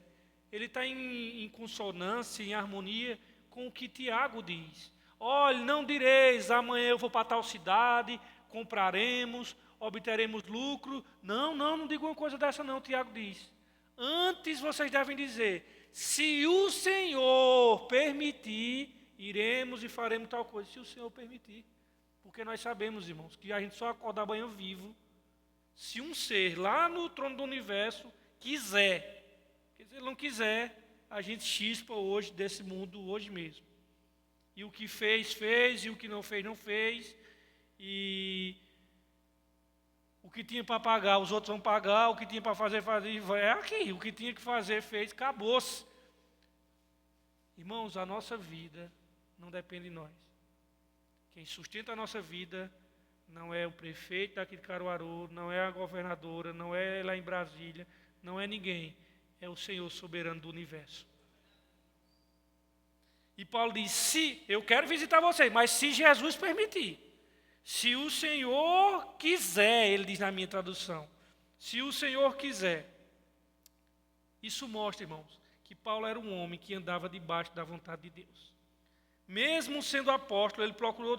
S1: Ele está em consonância, em harmonia com o que Tiago diz. Olhe, não direis, amanhã eu vou para tal cidade, compraremos, obteremos lucro. Não diga uma coisa dessa não, Tiago diz. Antes vocês devem dizer, se o Senhor permitir, iremos e faremos tal coisa. Se o Senhor permitir. Porque nós sabemos, irmãos, que a gente só acorda amanhã vivo se um ser lá no trono do universo quiser. Porque se ele não quiser, a gente chispa hoje desse mundo, hoje mesmo. E o que fez, fez, e o que não fez, não fez. E o que tinha para pagar, os outros vão pagar, o que tinha para fazer, fazer. É aqui, o que tinha que fazer, fez, acabou-se. Irmãos, a nossa vida não depende de nós. Quem sustenta a nossa vida não é o prefeito daqui de Caruaru, não é a governadora, não é lá em Brasília, não é ninguém. É o Senhor soberano do universo. E Paulo diz, se eu quero visitar vocês, mas se Jesus permitir, se o Senhor quiser, ele diz na minha tradução, se o Senhor quiser. Isso mostra, irmãos, que Paulo era um homem que andava debaixo da vontade de Deus. Mesmo sendo apóstolo, ele procurou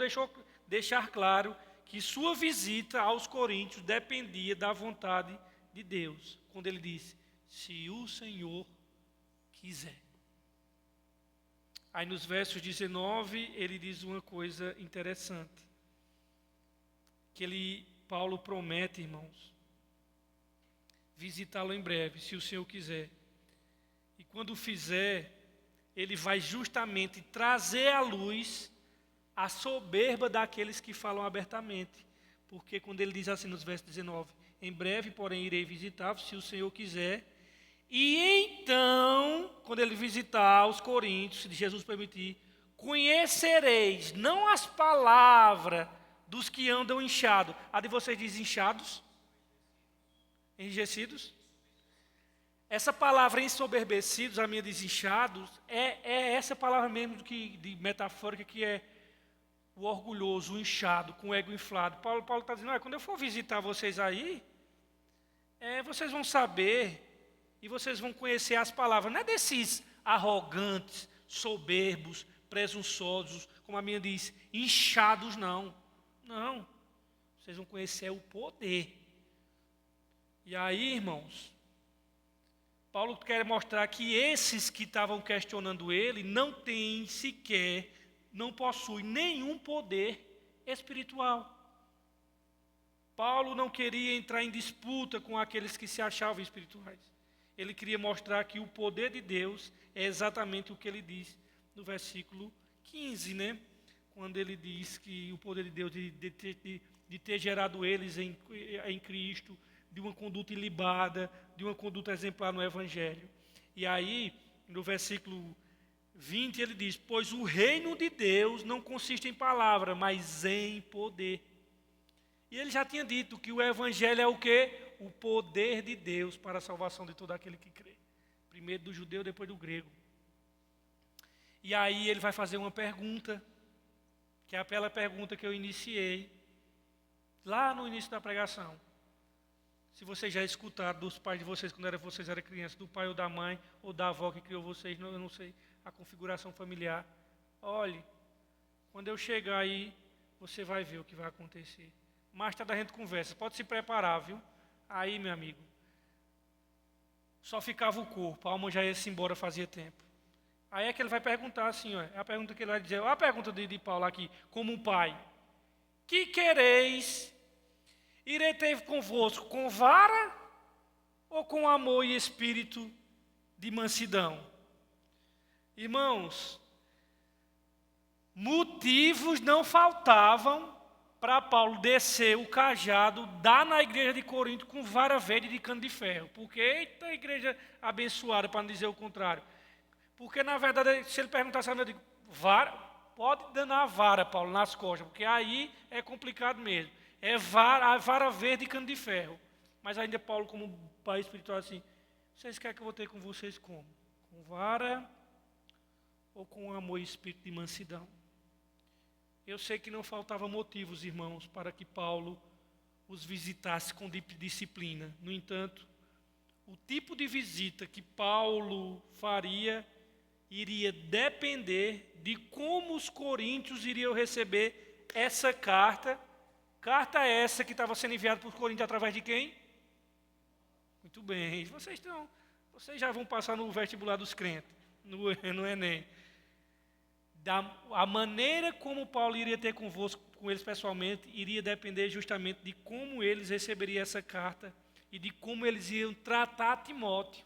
S1: deixar claro que sua visita aos coríntios dependia da vontade de Deus. Quando ele disse, se o Senhor quiser. Aí nos versos 19, ele diz uma coisa interessante. Que Paulo promete, irmãos, visitá-lo em breve, se o Senhor quiser. E quando fizer, ele vai justamente trazer à luz a soberba daqueles que falam abertamente. Porque quando ele diz assim nos versos 19, em breve, porém, irei visitar-vos, se o Senhor quiser. E então, quando ele visitar os coríntios, se Jesus permitir, conhecereis, não as palavras dos que andam inchados. A de vocês diz inchados? Enrijecidos? Essa palavra ensoberbecidos, a minha diz inchados, é essa palavra mesmo de metafórica que é o orgulhoso, o inchado, com o ego inflado. Paulo está dizendo, quando eu for visitar vocês aí, vocês vão saber e vocês vão conhecer as palavras. Não é desses arrogantes, soberbos, presunçosos, como a minha diz, inchados, não. Não. Vocês vão conhecer o poder. E aí, irmãos, Paulo quer mostrar que esses que estavam questionando ele não têm sequer, não possuem nenhum poder espiritual. Paulo não queria entrar em disputa com aqueles que se achavam espirituais. Ele queria mostrar que o poder de Deus é exatamente o que ele diz no versículo 15, né? Quando ele diz que o poder de Deus de ter gerado eles em Cristo, de uma conduta ilibada, de uma conduta exemplar no Evangelho. E aí, no versículo 20, ele diz, pois o reino de Deus não consiste em palavra, mas em poder. E ele já tinha dito que o Evangelho é o quê? O poder de Deus para a salvação de todo aquele que crê. Primeiro do judeu, depois do grego. E aí ele vai fazer uma pergunta, que é aquela pergunta que eu iniciei, lá no início da pregação. Se vocês já escutaram dos pais de vocês, quando vocês eram crianças, do pai ou da mãe, ou da avó que criou vocês, eu não sei, a configuração familiar. Olhe, quando eu chegar aí, você vai ver o que vai acontecer. Mais tarde a gente conversa, pode se preparar, viu? Aí, meu amigo, só ficava o corpo, a alma já ia se embora fazia tempo. Aí é que ele vai perguntar assim, é a pergunta que ele vai dizer, olha a pergunta de Paulo aqui, como um pai. Que quereis? Irei ter convosco com vara ou com amor e espírito de mansidão? Irmãos, motivos não faltavam para Paulo descer o cajado, dar na igreja de Corinto com vara verde de cano de ferro. Porque, eita, a igreja abençoada, para não dizer o contrário. Porque, na verdade, se ele perguntasse a mim, eu digo, vara, pode danar a vara, Paulo, nas costas, porque aí é complicado mesmo. É a vara verde e cano de ferro. Mas ainda Paulo, como pai espiritual, assim, vocês querem que eu vou ter com vocês como? Com vara ou com amor e espírito de mansidão? Eu sei que não faltavam motivos, irmãos, para que Paulo os visitasse com disciplina. No entanto, o tipo de visita que Paulo faria iria depender de como os coríntios iriam receber essa carta. Carta essa que estava sendo enviada por Coríntios através de quem? Muito bem, vocês já vão passar no vestibular dos crentes, no Enem. A maneira como Paulo iria ter convosco, com eles pessoalmente, iria depender justamente de como eles receberiam essa carta e de como eles iam tratar Timóteo.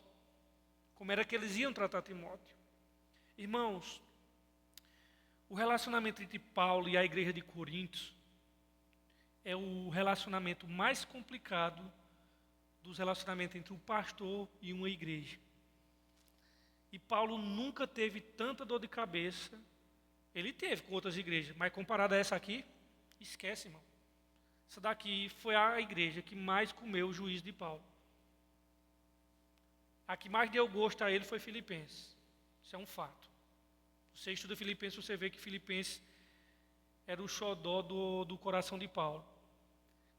S1: Como era que eles iam tratar Timóteo. Irmãos, O relacionamento entre Paulo e a igreja de Corinto é o relacionamento mais complicado dos relacionamentos entre um pastor e uma igreja. E Paulo nunca teve tanta dor de cabeça. Ele teve com outras igrejas, mas comparado a essa aqui, esquece, irmão. Essa daqui foi a igreja que mais comeu o juízo de Paulo. A que mais deu gosto a ele foi Filipenses. Isso é um fato. Você estuda Filipenses, você vê que Filipenses era o xodó do coração de Paulo.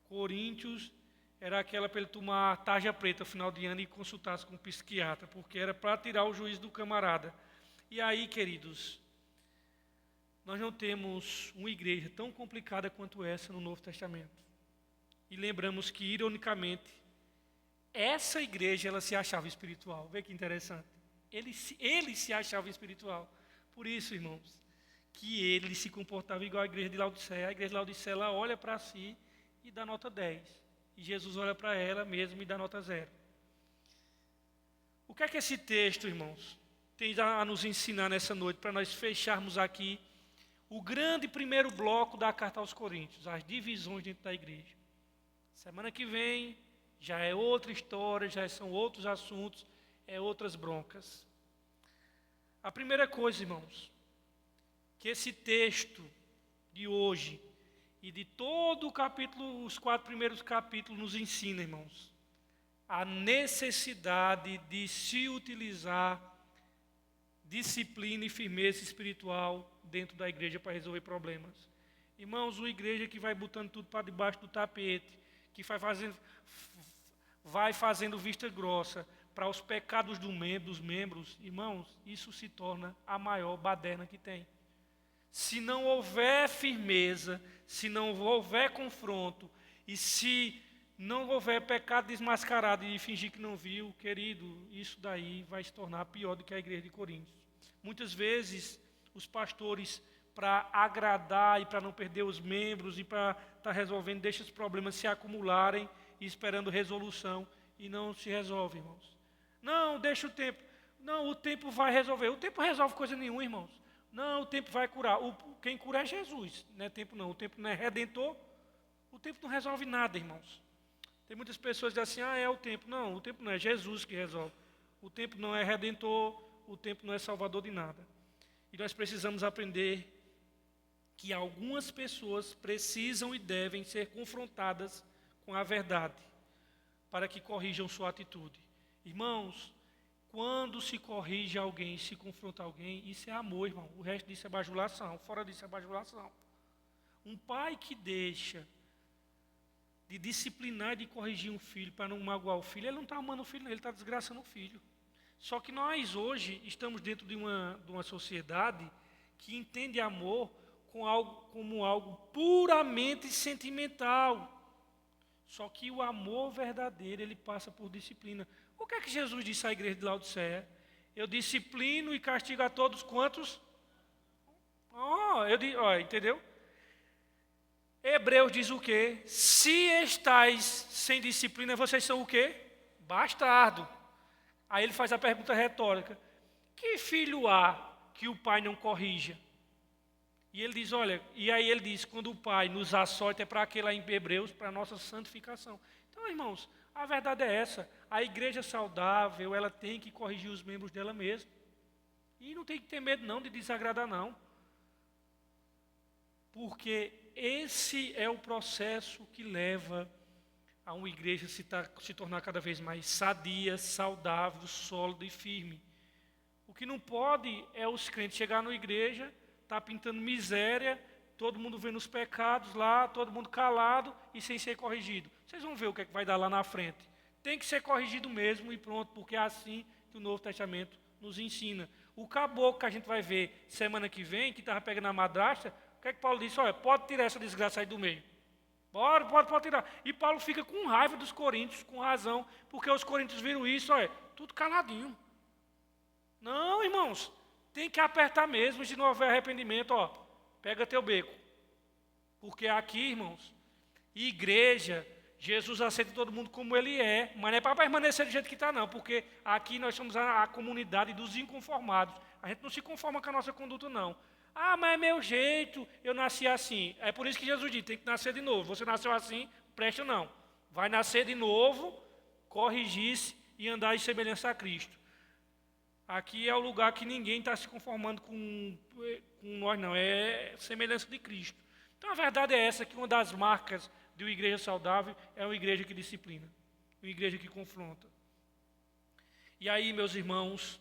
S1: Coríntios era aquela para ele tomar tarja preta no final de ano e consultar-se com um psiquiatra, porque era para tirar o juízo do camarada. E aí, queridos, nós não temos uma igreja tão complicada quanto essa no Novo Testamento. E lembramos que, ironicamente, essa igreja ela se achava espiritual. Vê que interessante. Ele se achava espiritual. Por isso, irmãos, que ele se comportava igual à igreja de Laodiceia. A igreja de Laodiceia ela olha para si e dá nota 10. E Jesus olha para ela mesmo e dá nota 0. O que é que esse texto, irmãos, tem a nos ensinar nessa noite, para nós fecharmos aqui o grande primeiro bloco da carta aos Coríntios, as divisões dentro da igreja. Semana que vem já é outra história, já são outros assuntos, é outras broncas. A primeira coisa, irmãos, que esse texto de hoje e de todo o capítulo, os 4 primeiros capítulos nos ensina, irmãos, a necessidade de se utilizar disciplina e firmeza espiritual dentro da igreja para resolver problemas. Irmãos, uma igreja que vai botando tudo para debaixo do tapete, que vai fazendo vista grossa para os pecados dos membros, irmãos, isso se torna a maior baderna que tem. Se não houver firmeza, se não houver confronto, e se não houver pecado desmascarado e fingir que não viu, querido, isso daí vai se tornar pior do que a igreja de Corinto. Muitas vezes, os pastores, para agradar e para não perder os membros e para estar resolvendo, deixam os problemas se acumularem e esperando resolução, e não se resolve, irmãos. Não, deixa o tempo. Não, o tempo vai resolver. O tempo resolve coisa nenhuma, irmãos. Não, o tempo vai curar. Quem cura é Jesus, não é tempo não. O tempo não é redentor. O tempo não resolve nada, irmãos. Tem muitas pessoas que dizem assim, é o tempo. Não, o tempo não é Jesus que resolve. O tempo não é redentor, o tempo não é salvador de nada. E nós precisamos aprender que algumas pessoas precisam e devem ser confrontadas com a verdade, para que corrijam sua atitude. Irmãos, quando se corrige alguém, se confronta alguém, isso é amor, irmão. O resto disso é bajulação, fora disso é bajulação. Um pai que deixa de disciplinar e de corrigir um filho para não magoar o filho, ele não está amando o filho, ele está desgraçando o filho. Só que nós hoje estamos dentro de uma sociedade que entende amor como algo puramente sentimental. Só que o amor verdadeiro, ele passa por disciplina. O que é que Jesus disse à igreja de Laodiceia? Eu disciplino e castigo a todos quantos? Entendeu? Hebreus diz o quê? Se estáis sem disciplina, vocês são o quê? Bastardo. Aí ele faz a pergunta retórica. Que filho há que o pai não corrija? E ele diz, e aí ele diz, quando o pai nos açoita é para aquele lá em Hebreus, para a nossa santificação. Então, irmãos, a verdade é essa. A igreja saudável, ela tem que corrigir os membros dela mesma. E não tem que ter medo não de desagradar não. Porque esse é o processo que leva a uma igreja se tornar cada vez mais sadia, saudável, sólida e firme. O que não pode é os crentes chegar na igreja, tá pintando miséria, todo mundo vendo os pecados lá, todo mundo calado e sem ser corrigido. Vocês vão ver o que é que vai dar lá na frente. Tem que ser corrigido mesmo e pronto, porque é assim que o Novo Testamento nos ensina. O caboclo que a gente vai ver semana que vem, que estava pegando a madrasta, o que é que Paulo disse? Pode tirar essa desgraça aí do meio. Pode tirar. E Paulo fica com raiva dos coríntios, com razão, porque os coríntios viram isso, tudo caladinho. Não, irmãos, tem que apertar mesmo, se não houver arrependimento, pega teu beco. Porque aqui, irmãos, igreja, Jesus aceita todo mundo como ele é, mas não é para permanecer do jeito que está não, porque aqui nós somos a comunidade dos inconformados. A gente não se conforma com a nossa conduta não. Ah, mas é meu jeito, eu nasci assim. É por isso que Jesus disse, tem que nascer de novo. Você nasceu assim, presta não. Vai nascer de novo, corrigir-se e andar em semelhança a Cristo. Aqui é o lugar que ninguém está se conformando com nós, não. É semelhança de Cristo. Então a verdade é essa, que uma das marcas de uma igreja saudável é uma igreja que disciplina, uma igreja que confronta. E aí, meus irmãos,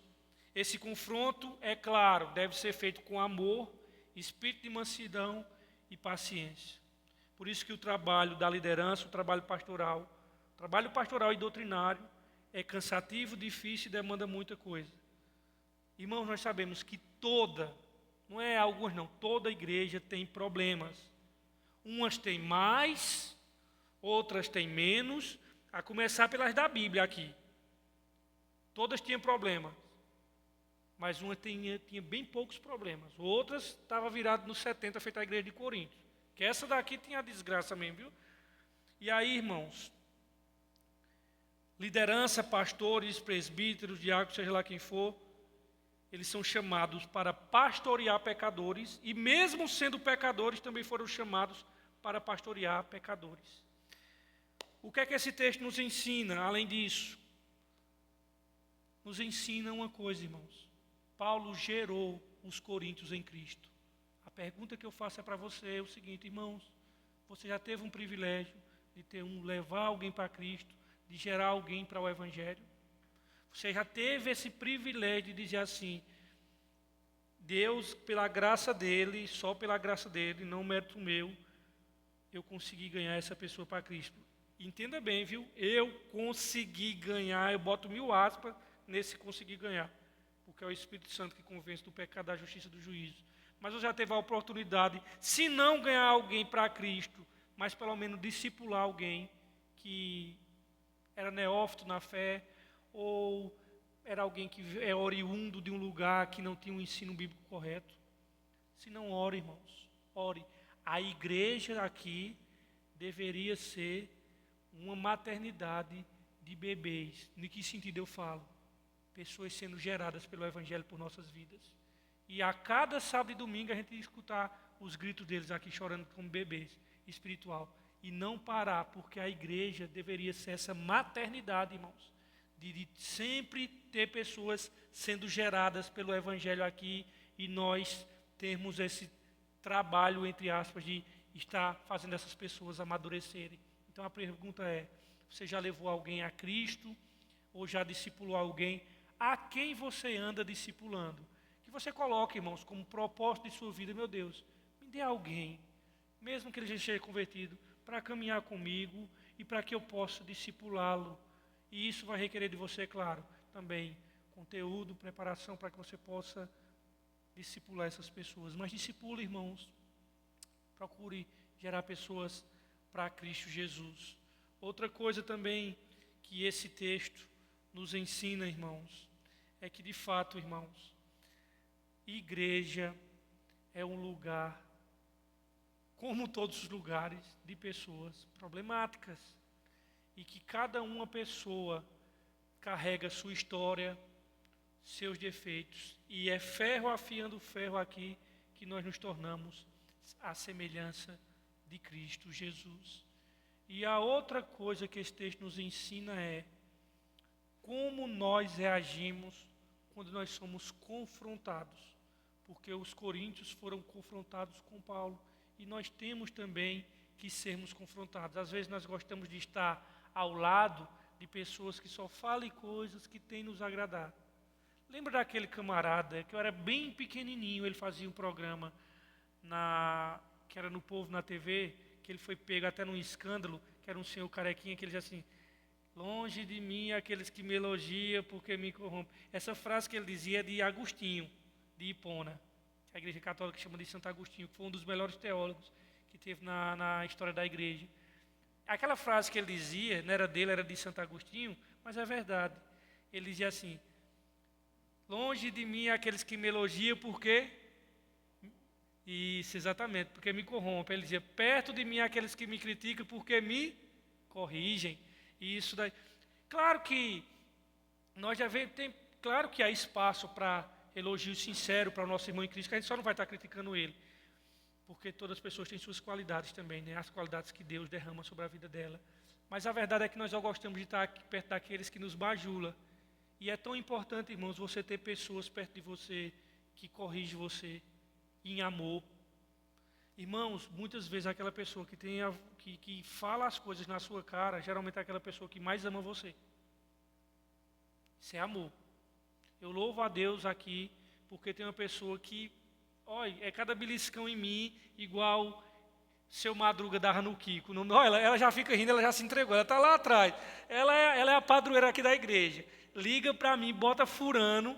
S1: esse confronto, é claro, deve ser feito com amor, espírito de mansidão e paciência. Por isso que o trabalho da liderança, o trabalho pastoral e doutrinário, é cansativo, difícil e demanda muita coisa. Irmãos, nós sabemos que não é algumas não, toda igreja tem problemas. Umas têm mais, outras têm menos, a começar pelas da Bíblia aqui. Todas tinham problemas, mas uma tinha bem poucos problemas. Outras estavam viradas nos 70, feita a igreja de Corinto. Que essa daqui tinha a desgraça mesmo, viu? E aí, irmãos, liderança, pastores, presbíteros, diáconos, seja lá quem for, eles são chamados para pastorear pecadores, e mesmo sendo pecadores, também foram chamados para pastorear pecadores. O que é que esse texto nos ensina, além disso? Nos ensina uma coisa, irmãos. Paulo gerou os coríntios em Cristo. A pergunta que eu faço é para você, é o seguinte, irmãos, você já teve um privilégio de levar alguém para Cristo, de gerar alguém para o Evangelho? Você já teve esse privilégio de dizer assim, Deus, pela graça dele, só pela graça dele, não mérito meu, eu consegui ganhar essa pessoa para Cristo. Entenda bem, viu? Eu consegui ganhar, eu boto 1000 aspas nesse conseguir ganhar, porque é o Espírito Santo que convence do pecado, da justiça e do juízo. Mas eu já teve a oportunidade, se não ganhar alguém para Cristo, mas pelo menos discipular alguém que era neófito na fé, ou era alguém que é oriundo de um lugar que não tinha um ensino bíblico correto. Se não, ore, irmãos, ore. A igreja aqui deveria ser uma maternidade de bebês. Em que sentido eu falo? Pessoas sendo geradas pelo Evangelho por nossas vidas. E a cada sábado e domingo a gente escutar os gritos deles aqui chorando como bebês espiritual. E não parar, porque a igreja deveria ser essa maternidade, irmãos, de sempre ter pessoas sendo geradas pelo Evangelho aqui e nós termos esse trabalho, entre aspas, de estar fazendo essas pessoas amadurecerem. Então a pergunta é, você já levou alguém a Cristo ou já discipulou alguém? A quem você anda discipulando? Que você coloque, irmãos, como propósito de sua vida, meu Deus, me dê alguém, mesmo que ele já seja convertido, para caminhar comigo e para que eu possa discipulá-lo. E isso vai requerer de você, claro, também conteúdo, preparação para que você possa discipular essas pessoas. Mas discipule, irmãos, procure gerar pessoas para Cristo Jesus. Outra coisa também que esse texto nos ensina, irmãos, é que de fato, irmãos, igreja é um lugar, como todos os lugares, de pessoas problemáticas. E que cada uma pessoa carrega sua história, seus defeitos. E é ferro afiando ferro aqui que nós nos tornamos a semelhança de Cristo Jesus. E a outra coisa que esse texto nos ensina é como nós reagimos quando nós somos confrontados. Porque os coríntios foram confrontados com Paulo. E nós temos também que sermos confrontados. Às vezes nós gostamos de estar ao lado de pessoas que só falam coisas que têm nos agradar. Lembra daquele camarada que eu era bem pequenininho, ele fazia um programa que era no Povo na TV, que ele foi pego até num escândalo, que era um senhor carequinha, que ele dizia assim, longe de mim aqueles que me elogiam porque me corrompem. Essa frase que ele dizia é de Agostinho, de Hipona, que a igreja católica chama de Santo Agostinho, que foi um dos melhores teólogos que teve na história da igreja. Aquela frase que ele dizia, não era dele, era de Santo Agostinho, mas é verdade. Ele dizia assim, longe de mim aqueles que me elogiam, porque... Isso, exatamente, porque me corrompem. Ele dizia, perto de mim aqueles que me criticam, porque me corrigem. E isso daí... Claro que nós já vemos, claro que há espaço para elogio sincero para o nosso irmão em Cristo, que a gente só não vai estar criticando ele. Porque todas as pessoas têm suas qualidades também, né? As qualidades que Deus derrama sobre a vida dela. Mas a verdade é que nós só gostamos de estar aqui perto daqueles que nos bajulam. E é tão importante, irmãos, você ter pessoas perto de você que corrigem você em amor. Irmãos, muitas vezes aquela pessoa que fala as coisas na sua cara, geralmente é aquela pessoa que mais ama você. Isso é amor. Eu louvo a Deus aqui, porque tem uma pessoa que, olha, é cada beliscão em mim, igual seu Madruga dava no Kiko. Olha, ela já fica rindo, ela já se entregou, ela está lá atrás. Ela é a padroeira aqui da igreja. Liga para mim, bota furando,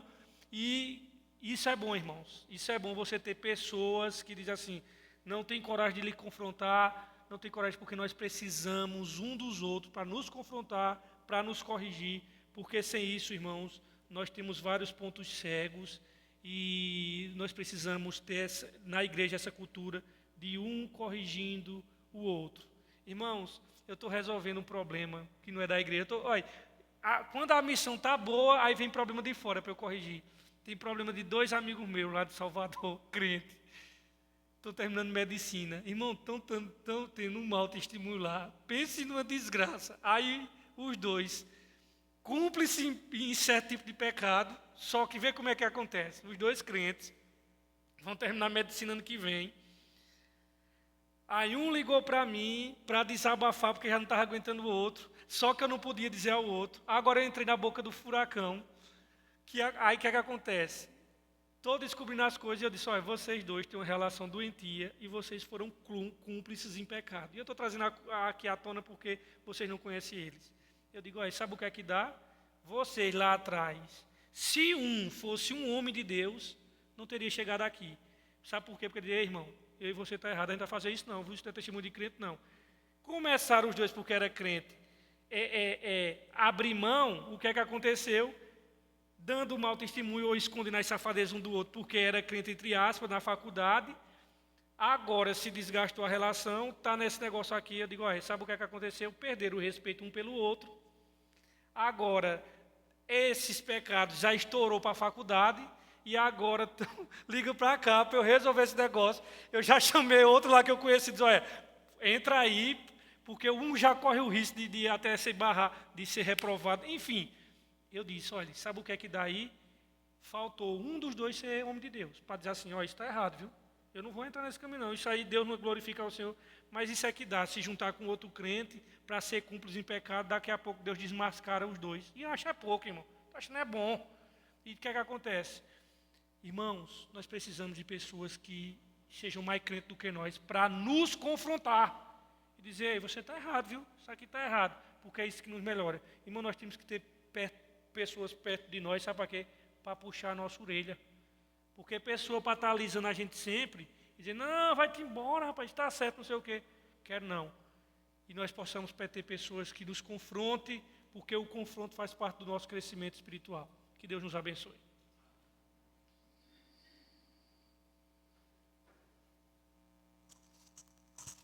S1: e isso é bom, irmãos. Isso é bom, você ter pessoas que dizem assim, não tem coragem de lhe confrontar, não tem coragem porque nós precisamos um dos outros para nos confrontar, para nos corrigir, porque sem isso, irmãos, nós temos vários pontos cegos e nós precisamos ter na igreja essa cultura de um corrigindo o outro. Irmãos, eu estou resolvendo um problema que não é da igreja. Quando a missão está boa, aí vem problema de fora para eu corrigir. Tem problema de 2 amigos meus lá de Salvador, crente. Estou terminando medicina. Irmão, estão tendo um mau testemunho lá. Pense numa desgraça. Aí os dois cúmplices em certo tipo de pecado, só que vê como é que acontece. Os 2 crentes vão terminar medicina ano que vem. Aí um ligou para mim para desabafar, porque já não estava aguentando o outro. Só que eu não podia dizer ao outro. Agora eu entrei na boca do furacão. Aí o que é que acontece? Estou descobrindo as coisas e eu disse, olha, vocês dois têm uma relação doentia e vocês foram cúmplices em pecado. E eu estou trazendo aqui à tona porque vocês não conhecem eles. Eu digo, olha, sabe o que é que dá? Vocês lá atrás, se um fosse um homem de Deus, não teria chegado aqui. Sabe por quê? Porque ele dizia, irmão, eu e você está errado, a gente vai fazer isso não, você tem testemunho de crente não. Começaram os dois porque era crente. Abrir mão, o que é que aconteceu? Dando mau testemunho ou escondendo as safadezas um do outro, porque era crente, entre aspas, na faculdade. Agora se desgastou a relação, está nesse negócio aqui. Eu digo, olha, sabe o que é que aconteceu? Perderam o respeito um pelo outro. Agora, esses pecados já estourou para a faculdade, e agora liga para cá para eu resolver esse negócio. Eu já chamei outro lá que eu conheci e disse, olha, entra aí, porque um já corre o risco de até se barrar, de ser reprovado, enfim. Eu disse, olha, sabe o que é que dá aí? Faltou um dos dois ser homem de Deus, para dizer assim, olha, isso está errado, viu? Eu não vou entrar nesse caminho não, isso aí Deus não glorifica ao Senhor, mas isso é que dá, se juntar com outro crente, para ser cúmplice em pecado, daqui a pouco Deus desmascara os dois. E eu acho é pouco, irmão, eu acho que não é bom. E o que é que acontece? Irmãos, nós precisamos de pessoas que sejam mais crentes do que nós, para nos confrontar. E dizer, ei, você está errado, viu? Isso aqui está errado, porque é isso que nos melhora. Irmão, nós temos que ter pessoas perto de nós, sabe para quê? Para puxar a nossa orelha. Porque pessoa para estar alisando a gente sempre, e dizer, não, vai-te embora, rapaz, está certo, não sei o quê. Quero não. E nós possamos ter pessoas que nos confrontem, porque o confronto faz parte do nosso crescimento espiritual. Que Deus nos abençoe.